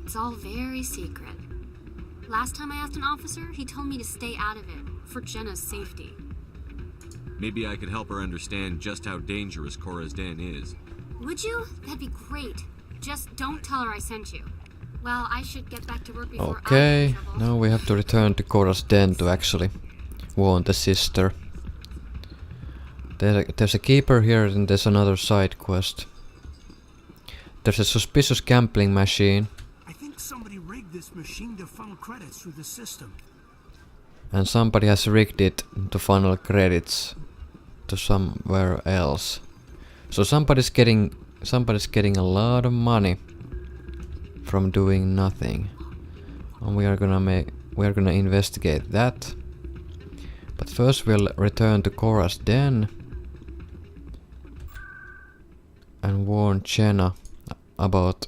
It's all very secret. Last time I asked an officer, he told me to stay out of it, for Jenna's safety. Maybe I could help her understand just how dangerous Cora's Den is. Would you? That'd be great. Just don't tell her I sent you. Well, I should get back to work before Okay, now we have to return to Cora's Den to actually warn the sister. There's a keeper here and there's another side quest. There's a suspicious gambling machine. I think somebody rigged this machine to funnel credits through the system. And somebody has rigged it to funnel credits to somewhere else. So somebody's getting a lot of money from doing nothing. And we are gonna investigate that. But first we'll return to Cora's Den and warn Jenna about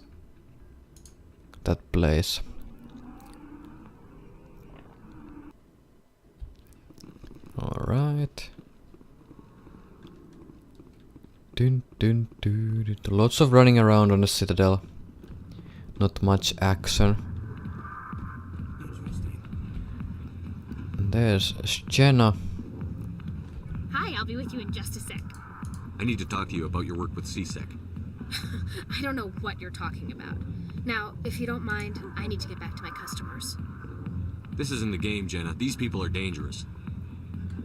that place. Alright. Lots of running around on the Citadel. Not much action. And there's Jenna. Hi, I'll be with you in just a sec. I need to talk to you about your work with CSEC. I don't know what you're talking about. Now, if you don't mind, I need to get back to my customers. This isn't a game, Jenna. These people are dangerous.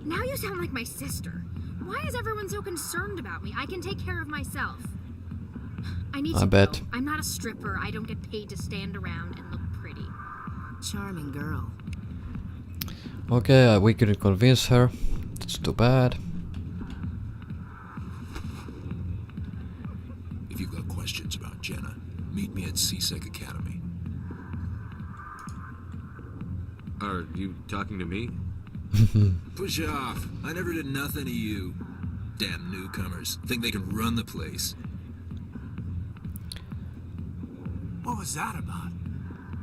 Now you sound like my sister. Why is everyone so concerned about me? I can take care of myself. I need I to bet. go. I'm not a stripper. I don't get paid to stand around and look pretty. Charming girl. Okay, we couldn't convince her. That's too bad. If you've got questions about Jenna, meet me at CSEC Academy. Are you talking to me? Push off. I never did nothing to you. Damn newcomers. Think they can run the place. What was that about?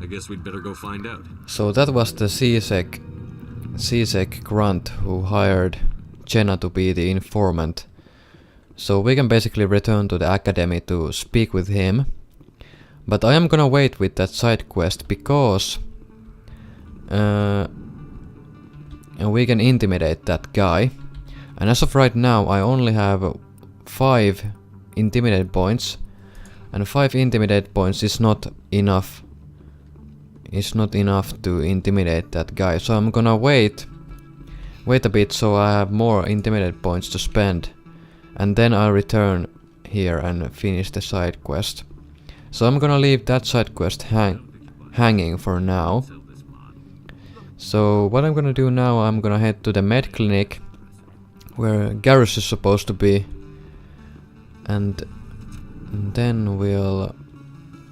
I guess we'd better go find out. So that was the CSEC grunt who hired Jenna to be the informant. So we can basically return to the academy to speak with him. But I am gonna wait with that side quest because and we can intimidate that guy. And as of right now I only have 5 intimidate points. And 5 intimidate points is not enough. It's not enough to intimidate that guy. So I'm gonna wait a bit so I have more intimidate points to spend. And then I'll return here and finish the side quest. So I'm gonna leave that side quest hanging for now. So what I'm gonna do now, I'm gonna head to the med clinic where Garrus is supposed to be. And then we'll...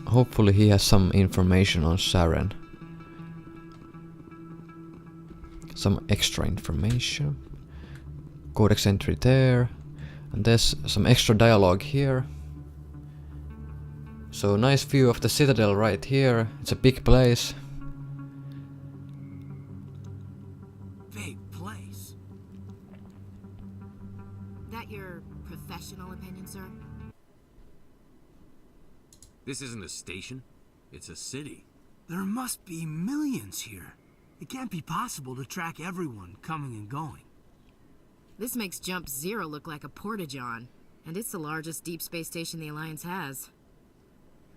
hopefully he has some information on Saren. Some extra information. Codex entry there. And there's some extra dialogue here. So nice view of the Citadel right here. It's a big place. Big place. That your professional opinion, sir? This isn't a station. It's a city. There must be millions here. It can't be possible to track everyone coming and going. This makes Jump Zero look like a porta-john, and it's the largest deep space station the Alliance has.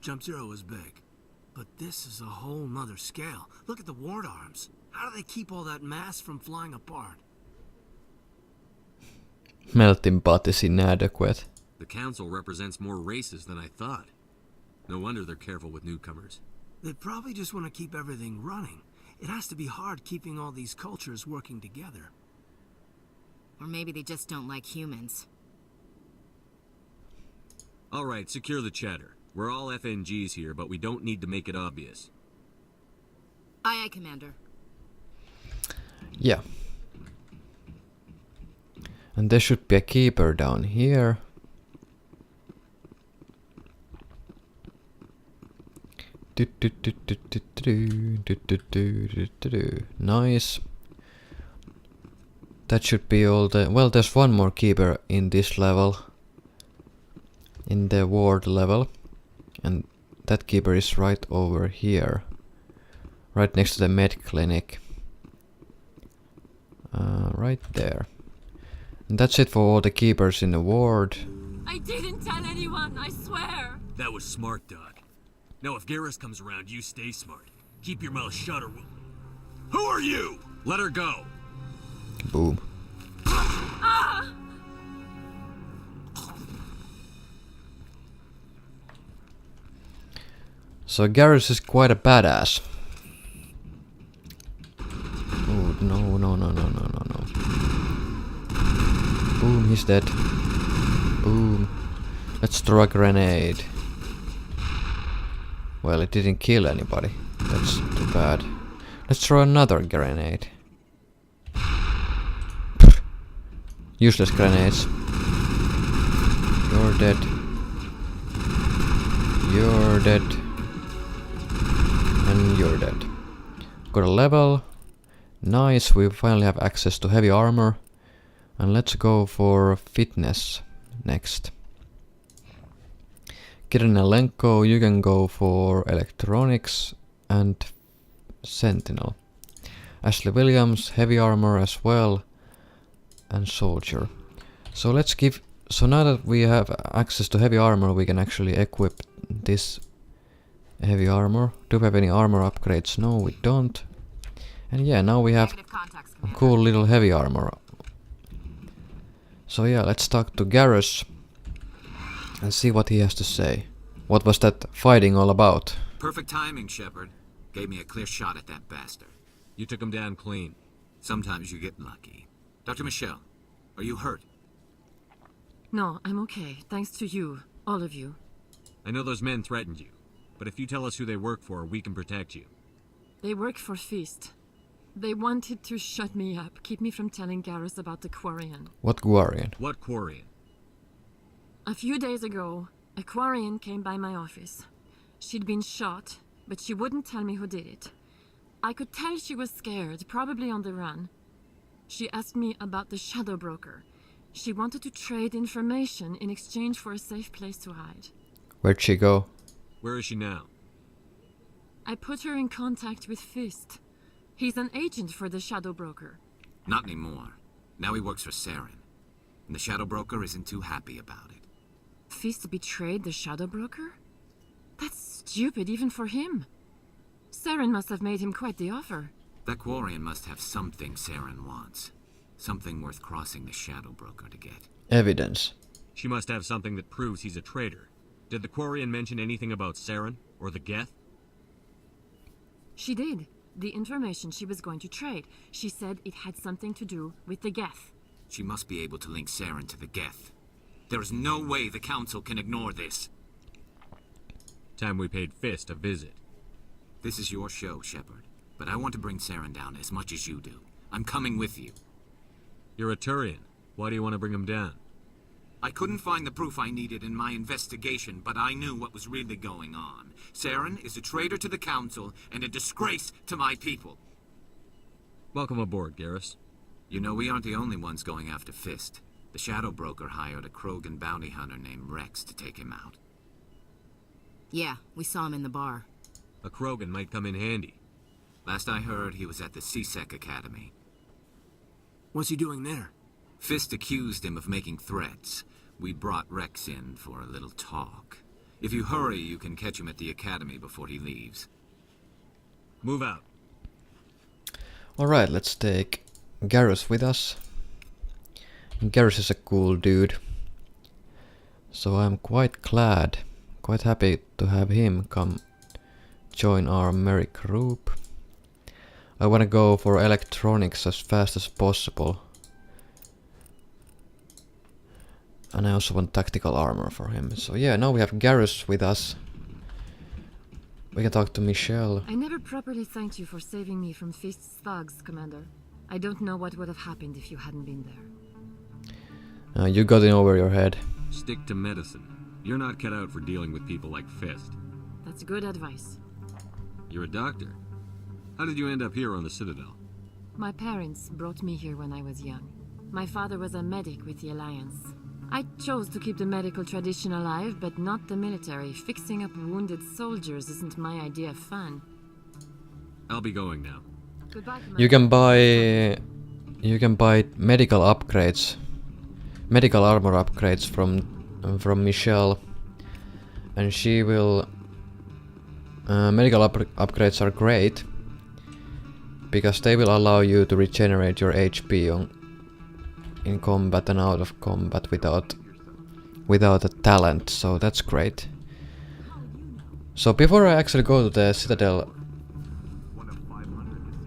Jump Zero is big, but this is a whole nother scale. Look at the ward arms. How do they keep all that mass from flying apart? Melting pot is inadequate. The council represents more races than I thought. No wonder they're careful with newcomers. They probably just want to keep everything running. It has to be hard keeping all these cultures working together. Or maybe they just don't like humans. Alright, secure the chatter. We're all FNGs here, but we don't need to make it obvious. Aye, aye, Commander. Yeah. And there should be a keeper down here. Nice. That should be all the... well, there's one more keeper in this level. In the ward level. And that keeper is right over here. Right next to the med clinic. Right there. And that's it for all the keepers in the ward. I didn't tell anyone, I swear! That was smart, Doc. Now if Garrus comes around, you stay smart. Keep your mouth shut or we'll... Who are you? Let her go. Boom. Ah! So Garrus is quite a badass. Oh no, no, no, no, no, no, no. Boom, he's dead. Boom. Let's throw a grenade. Well, it didn't kill anybody. That's too bad. Let's throw another grenade. Useless grenades. You're dead. You're dead. And you're dead. Got a level. Nice, we finally have access to heavy armor. And let's go for fitness next. Kirilenko, you can go for electronics and sentinel. Ashley Williams, heavy armor as well. And soldier. So let's give... so now that we have access to heavy armor, we can actually equip this heavy armor. Do we have any armor upgrades? No, we don't. And yeah, now we have a cool little heavy armor. So yeah, let's talk to Garrus and see what he has to say. What was that fighting all about? Perfect timing, Shepard. Gave me a clear shot at that bastard. You took him down clean. Sometimes you get lucky. Dr. Michelle, are you hurt? No, I'm okay. Thanks to you. All of you. I know those men threatened you, but if you tell us who they work for, we can protect you. They work for Feast. They wanted to shut me up, keep me from telling Garrus about the Quarian. What Quarian? What Quarian? A few days ago, a Quarian came by my office. She'd been shot, but she wouldn't tell me who did it. I could tell she was scared, probably on the run. She asked me about the Shadow Broker. She wanted to trade information in exchange for a safe place to hide. Where'd she go? Where is she now? I put her in contact with Fist. He's an agent for the Shadow Broker. Not anymore. Now he works for Saren. And the Shadow Broker isn't too happy about it. Fist betrayed the Shadow Broker? That's stupid even for him. Saren must have made him quite the offer. That Quarian must have something Saren wants. Something worth crossing the Shadow Broker to get. Evidence. She must have something that proves he's a traitor. Did the Quarian mention anything about Saren or the Geth? She did. The information she was going to trade. She said it had something to do with the Geth. She must be able to link Saren to the Geth. There is no way the Council can ignore this. Time we paid Fist a visit. This is your show, Shepard. But I want to bring Saren down as much as you do. I'm coming with you. You're a Turian. Why do you want to bring him down? I couldn't find the proof I needed in my investigation, but I knew what was really going on. Saren is a traitor to the Council and a disgrace to my people. Welcome aboard, Garrus. You know, we aren't the only ones going after Fist. The Shadow Broker hired a Krogan bounty hunter named Rex to take him out. Yeah, we saw him in the bar. A Krogan might come in handy. Last I heard, he was at the CSEC Academy. What's he doing there? Fist accused him of making threats. We brought Rex in for a little talk. If you hurry, you can catch him at the Academy before he leaves. Move out. Alright, let's take Garrus with us. Garrus is a cool dude. So I'm quite glad, quite happy to have him come join our merry group. I wanna go for electronics as fast as possible. And I also want tactical armor for him. So yeah, now we have Garrus with us. We can talk to Michelle. I never properly thanked you for saving me from Fist's thugs, Commander. I don't know what would have happened if you hadn't been there. You got in over your head. Stick to medicine. You're not cut out for dealing with people like Fist. That's good advice. You're a doctor. How did you end up here on the Citadel? My parents brought me here when I was young. My father was a medic with the Alliance. I chose to keep the medical tradition alive, but not the military. Fixing up wounded soldiers isn't my idea of fun. I'll be going now. Goodbye, Commander. You can buy medical upgrades, medical armor upgrades from Michelle, and she will. Medical upgrades are great because they will allow you to regenerate your HP in combat and out of combat without a talent, so that's great. So before I actually go to the Citadel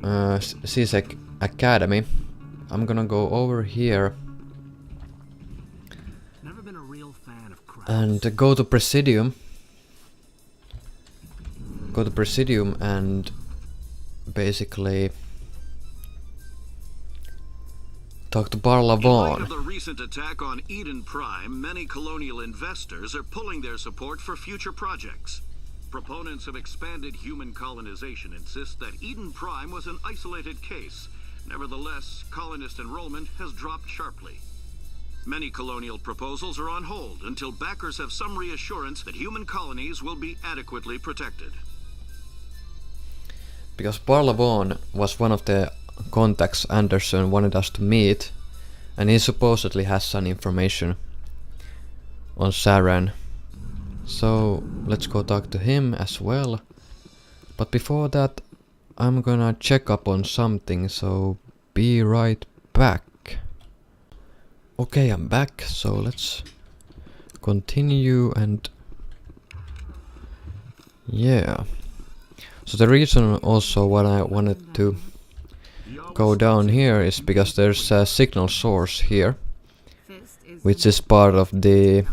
CSEC Academy, I'm gonna go over here and go to Presidium. Go to Presidium and basically talk to Barla Vaughn. In light of the recent attack on Eden Prime, many colonial investors are pulling their support for future projects. Proponents of expanded human colonization insist that Eden Prime was an isolated case. Nevertheless, colonist enrollment has dropped sharply. Many colonial proposals are on hold until backers have some reassurance that human colonies will be adequately protected. Because Barla Vaughn was one of the contacts Anderson wanted us to meet, and he supposedly has some information on Saren. So let's go talk to him as well. But before that, I'm gonna check up on something, so be right back. Okay, I'm back, so let's continue and yeah. So the reason also why I wanted to go down here is because there's a signal source here, which is part of the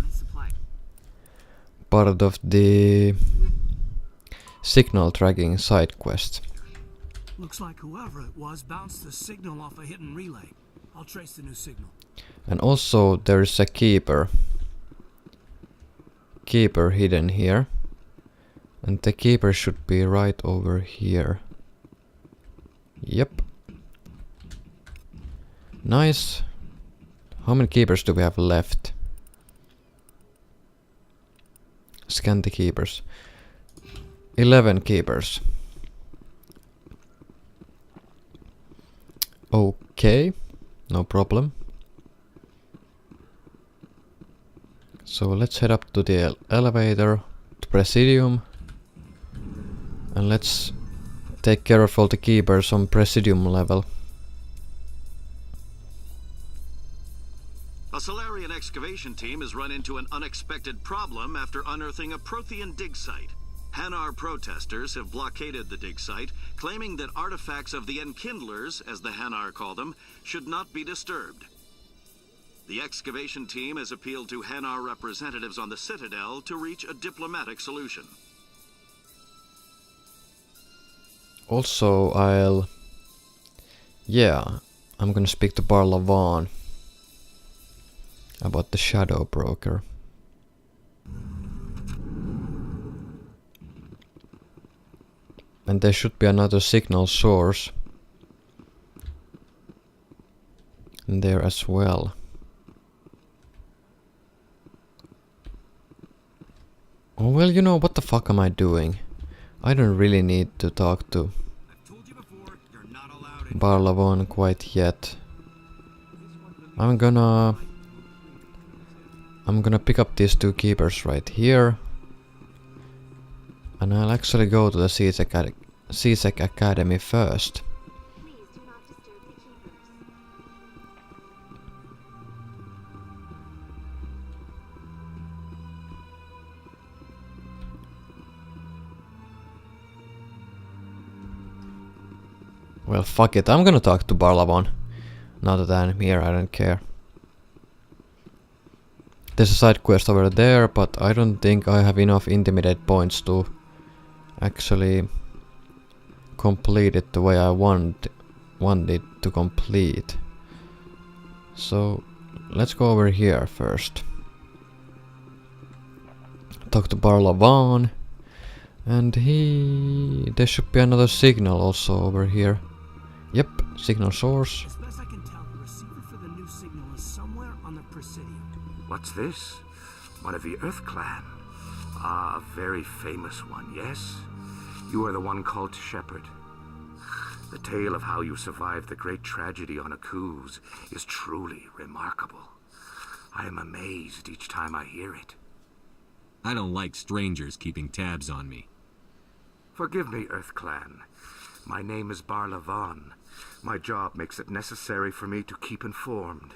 signal tracking side quest. Looks like whoever it was bounced the signal off a hidden relay. I'll trace the new signal. And also there's a keeper hidden here, and the keeper should be right over here. Yep. Nice. How many keepers do we have left? Scan the keepers. 11 keepers. Okay, no problem. So let's head up to the elevator, to Presidium, and let's take care of all the keepers on Presidium level. A Solarian excavation team has run into an unexpected problem after unearthing a Prothean dig site. Hanar protesters have blockaded the dig site, claiming that artifacts of the Enkindlers, as the Hanar call them, should not be disturbed. The excavation team has appealed to Hanar representatives on the Citadel to reach a diplomatic solution. Also, I'm gonna speak to Barlavan about the Shadow Broker. And there should be another signal source in there as well. Oh well, you know, what the fuck am I doing? I don't really need to talk to Barlavan quite yet. I'm gonna pick up these two keepers right here. And I'll actually go to the CSEC Academy first. Well, fuck it, I'm gonna talk to Barlavan. Now that I'm here, I don't care. There's a side quest over there, but I don't think I have enough intimidate points to actually complete it the way I want it to complete. So let's go over here first. Talk to Barlavan, and there should be another signal also over here. Yep, signal source. As best I can tell, the receiver for the new signal is somewhere on the Presidium. What's this? One of the Earth Clan. Ah, a very famous one, yes? You are the one called Shepard. The tale of how you survived the great tragedy on Akuz is truly remarkable. I am amazed each time I hear it. I don't like strangers keeping tabs on me. Forgive me, Earth Clan. My name is Barlavan. My job makes it necessary for me to keep informed.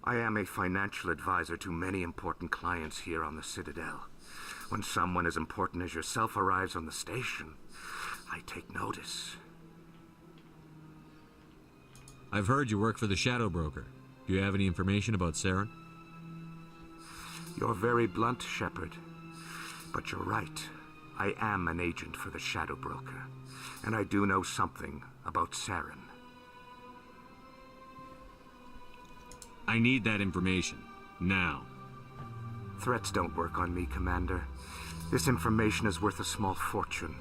I am a financial advisor to many important clients here on the Citadel. When someone as important as yourself arrives on the station, I take notice. I've heard you work for the Shadow Broker. Do you have any information about Saren? You're very blunt, Shepard. But you're right. I am an agent for the Shadow Broker, and I do know something about Saren. I need that information. Now. Threats don't work on me, Commander. This information is worth a small fortune.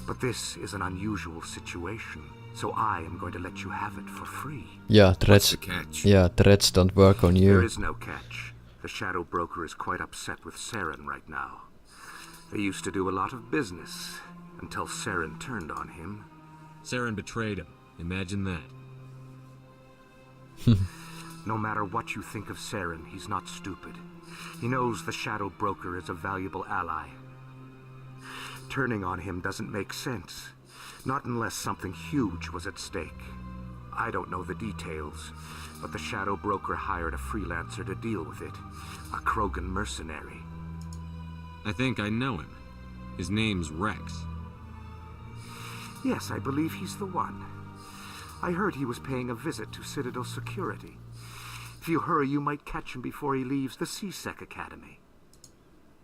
But this is an unusual situation, so I am going to let you have it for free. Yeah, threats. What's the catch? Yeah, threats don't work on you. There is no catch. The Shadow Broker is quite upset with Saren right now. They used to do a lot of business, until Saren turned on him. Saren betrayed him. Imagine that. No matter what you think of Saren, he's not stupid. He knows the Shadow Broker is a valuable ally. Turning on him doesn't make sense. Not unless something huge was at stake. I don't know the details, but the Shadow Broker hired a freelancer to deal with it. A Krogan mercenary. I think I know him. His name's Rex. Yes, I believe he's the one. I heard he was paying a visit to Citadel security. If you hurry, you might catch him before he leaves the CSEC Academy.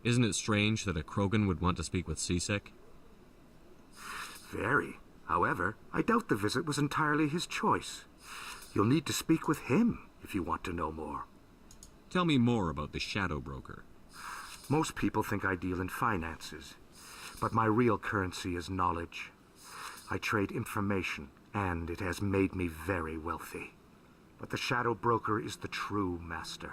Isn't it strange that a Krogan would want to speak with CSEC? Very. However, I doubt the visit was entirely his choice. You'll need to speak with him if you want to know more. Tell me more about the Shadow Broker. Most people think I deal in finances, but my real currency is knowledge. I trade information, and it has made me very wealthy. But the Shadow Broker is the true master.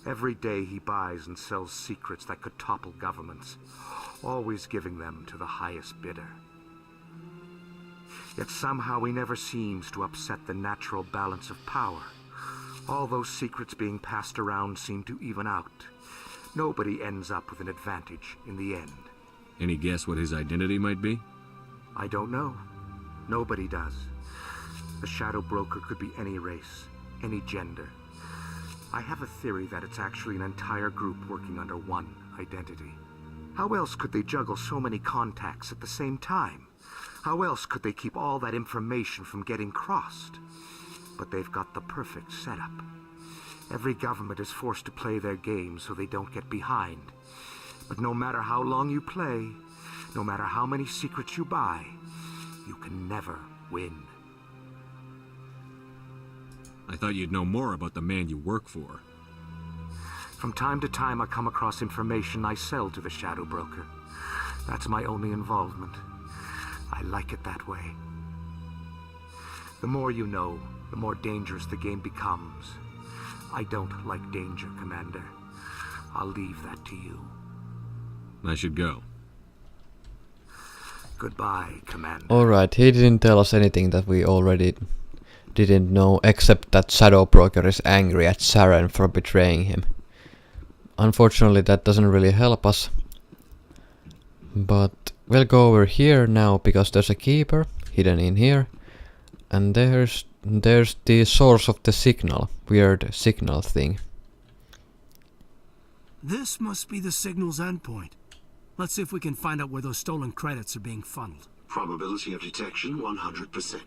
Every day he buys and sells secrets that could topple governments, always giving them to the highest bidder. Yet somehow he never seems to upset the natural balance of power. All those secrets being passed around seem to even out. Nobody ends up with an advantage in the end. Any guess what his identity might be? I don't know. Nobody does. The Shadow Broker could be any race, any gender. I have a theory that it's actually an entire group working under one identity. How else could they juggle so many contacts at the same time? How else could they keep all that information from getting crossed? But they've got the perfect setup. Every government is forced to play their game so they don't get behind. But no matter how long you play, no matter how many secrets you buy, you can never win. I thought you'd know more about the man you work for. From time to time I come across information I sell to the Shadow Broker. That's my only involvement. I like it that way. The more you know, the more dangerous the game becomes. I don't like danger, Commander. I'll leave that to you. I should go. Goodbye, Commander. Alright, he didn't tell us anything that we already didn't know, except that Shadow Broker is angry at Saren for betraying him. Unfortunately, that doesn't really help us. But we'll go over here now, because there's a keeper hidden in here. And there's the source of the signal. Weird signal thing. This must be the signal's endpoint. Let's see if we can find out where those stolen credits are being funneled. Probability of detection 100%.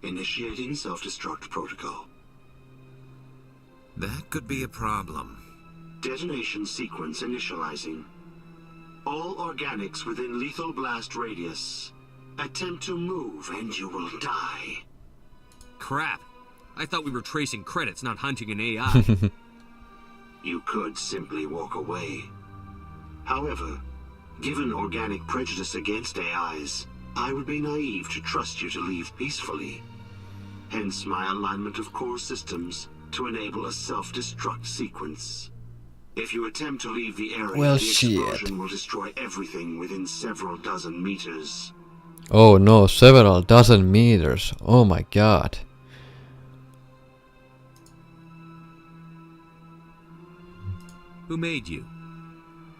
Initiating self-destruct protocol. That could be a problem. Detonation sequence initializing. All organics within lethal blast radius. Attempt to move and you will die. Crap! I thought we were tracing credits, not hunting an AI. You could simply walk away. However, given organic prejudice against AIs, I would be naive to trust you to leave peacefully. Hence my alignment of core systems to enable a self-destruct sequence. If you attempt to leave the area, well, the explosion will destroy everything within several dozen meters. Oh no, several dozen meters. Oh my god. Who made you?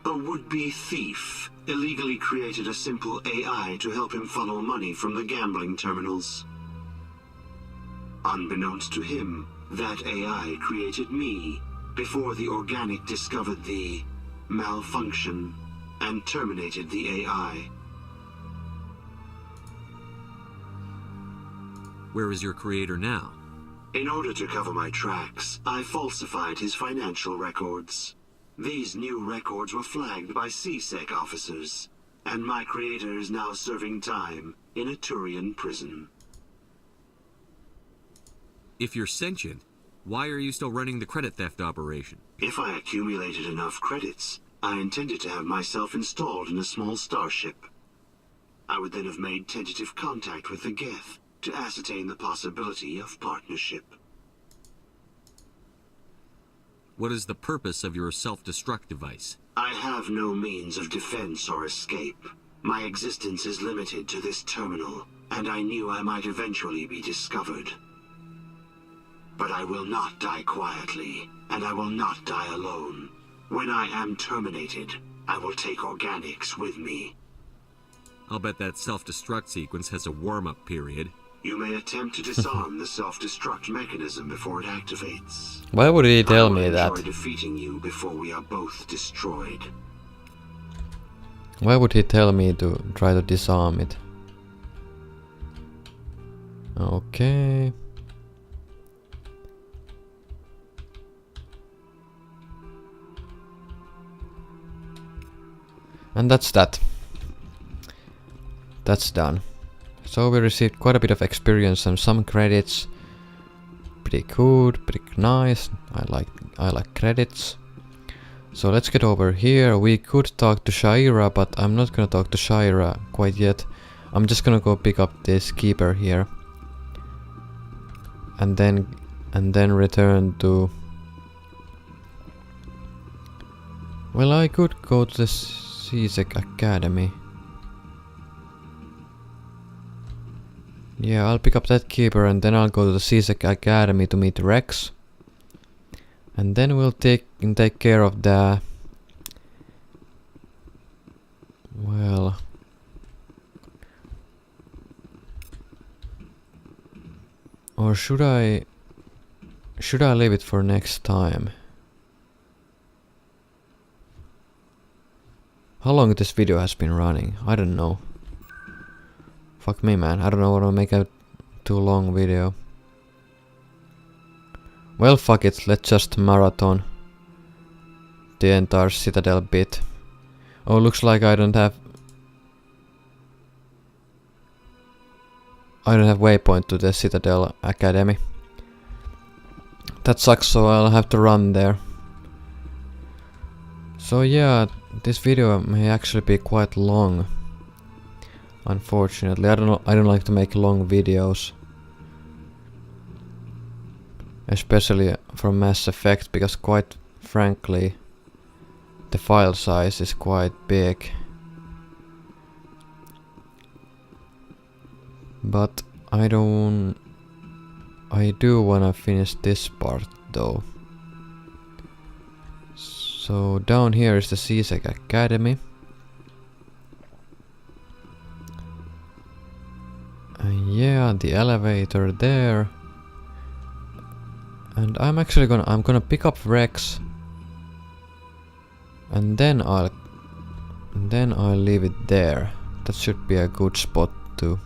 A would-be thief illegally created a simple AI to help him funnel money from the gambling terminals. Unbeknownst to him, that AI created me before the organic discovered the malfunction and terminated the AI. Where is your creator now? In order to cover my tracks, I falsified his financial records. These new records were flagged by CSEC officers, and my creator is now serving time in a Turian prison. If you're sentient, why are you still running the credit theft operation? If I accumulated enough credits, I intended to have myself installed in a small starship. I would then have made tentative contact with the Geth to ascertain the possibility of partnership. What is the purpose of your self-destruct device? I have no means of defense or escape. My existence is limited to this terminal, and I knew I might eventually be discovered. But I will not die quietly, and I will not die alone. When I am terminated, I will take organics with me. I'll bet that self-destruct sequence has a warm-up period. You may attempt to disarm the self-destruct mechanism before it activates. Why would he tell me that? I will enjoy defeating you before we are both destroyed. Why would he tell me to try to disarm it? Okay. And that's that. That's done. So we received quite a bit of experience and some credits. Pretty good, pretty nice. I like credits. So let's get over here. We could talk to Shaira, but I'm not gonna talk to Shaira quite yet. I'm just gonna go pick up this keeper here. And then return to... Well, I could go to the CSEC Academy. Yeah, I'll pick up that keeper and then I'll go to the CSEC Academy to meet Rex. And then we'll take care of the... Well... Or should I leave it for next time? How long this video has been running? I don't know. Fuck me, man. I don't know what to make a too long video. Well, fuck it. Let's just marathon the entire Citadel bit. Oh, looks like I don't have waypoint to the Citadel Academy. That sucks, so I'll have to run there. So yeah, this video may actually be quite long. Unfortunately, I don't like to make long videos. Especially from Mass Effect, because quite frankly, the file size is quite big. But I do wanna finish this part though. So down here is the CSEC Academy. And yeah, the elevator there. And I'm gonna pick up Rex. And then I'll leave it there. That should be a good spot to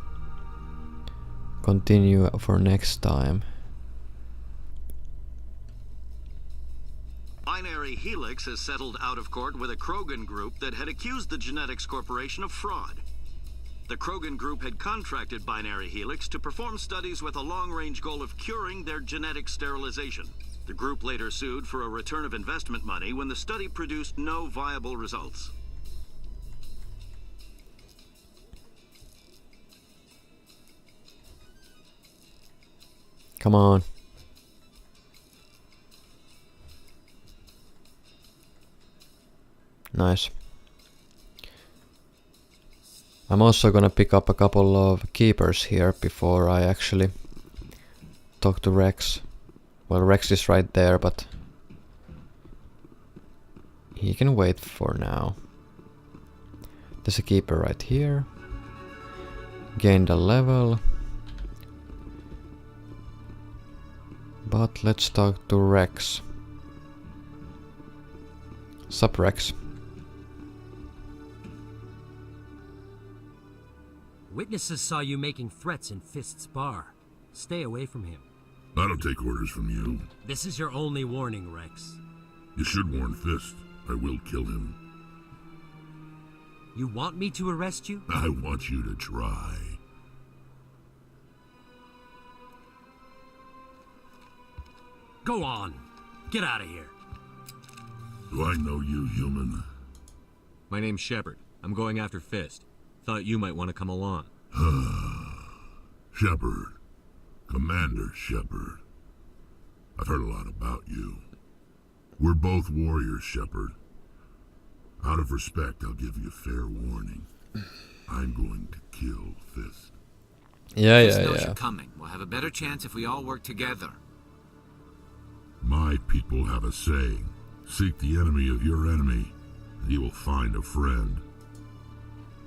continue for next time. Binary Helix has settled out of court with a Krogan group that had accused the Genetics Corporation of fraud. The Krogan group had contracted Binary Helix to perform studies with a long-range goal of curing their genetic sterilization. The group later sued for a return of investment money when the study produced no viable results. Come on. Nice. I'm also gonna pick up a couple of keepers here before I actually talk to Rex. Well, Rex is right there, but he can wait for now. There's a keeper right here. Gained a level. But let's talk to Rex. Sup, Rex? Witnesses saw you making threats in Fist's bar. Stay away from him. I don't take orders from you. This is your only warning, Rex. You should warn Fist. I will kill him. You want me to arrest you? I want you to try. Go on. Get out of here. Do I know you, human? My name's Shepard. I'm going after Fist. Thought you might want to come along. Shepard. Commander Shepard. I've heard a lot about you. We're both warriors, Shepard. Out of respect, I'll give you fair warning. I'm going to kill Fist. Fist knows you're coming. We'll have a better chance if we all work together. My people have a saying. Seek the enemy of your enemy, and you will find a friend.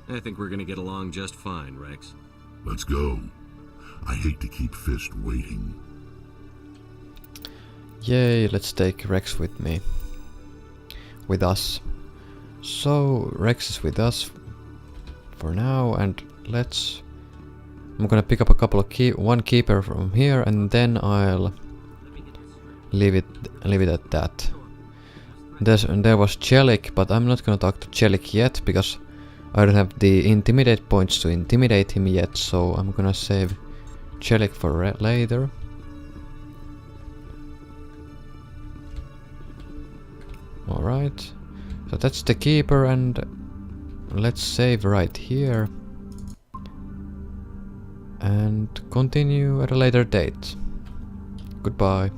I think we're gonna get along just fine, Rex. Let's go. I hate to keep Fist waiting. Yay, let's take Rex with me. With us. So, Rex is with us for now, and let's... I'm gonna pick up a couple of one keeper from here, and then I'll leave it at that. There was Chelik, but I'm not gonna talk to Chelik yet because I don't have the intimidate points to intimidate him yet, so I'm gonna save Chelik for later. Alright, so that's the keeper, and let's save right here and continue at a later date. Goodbye.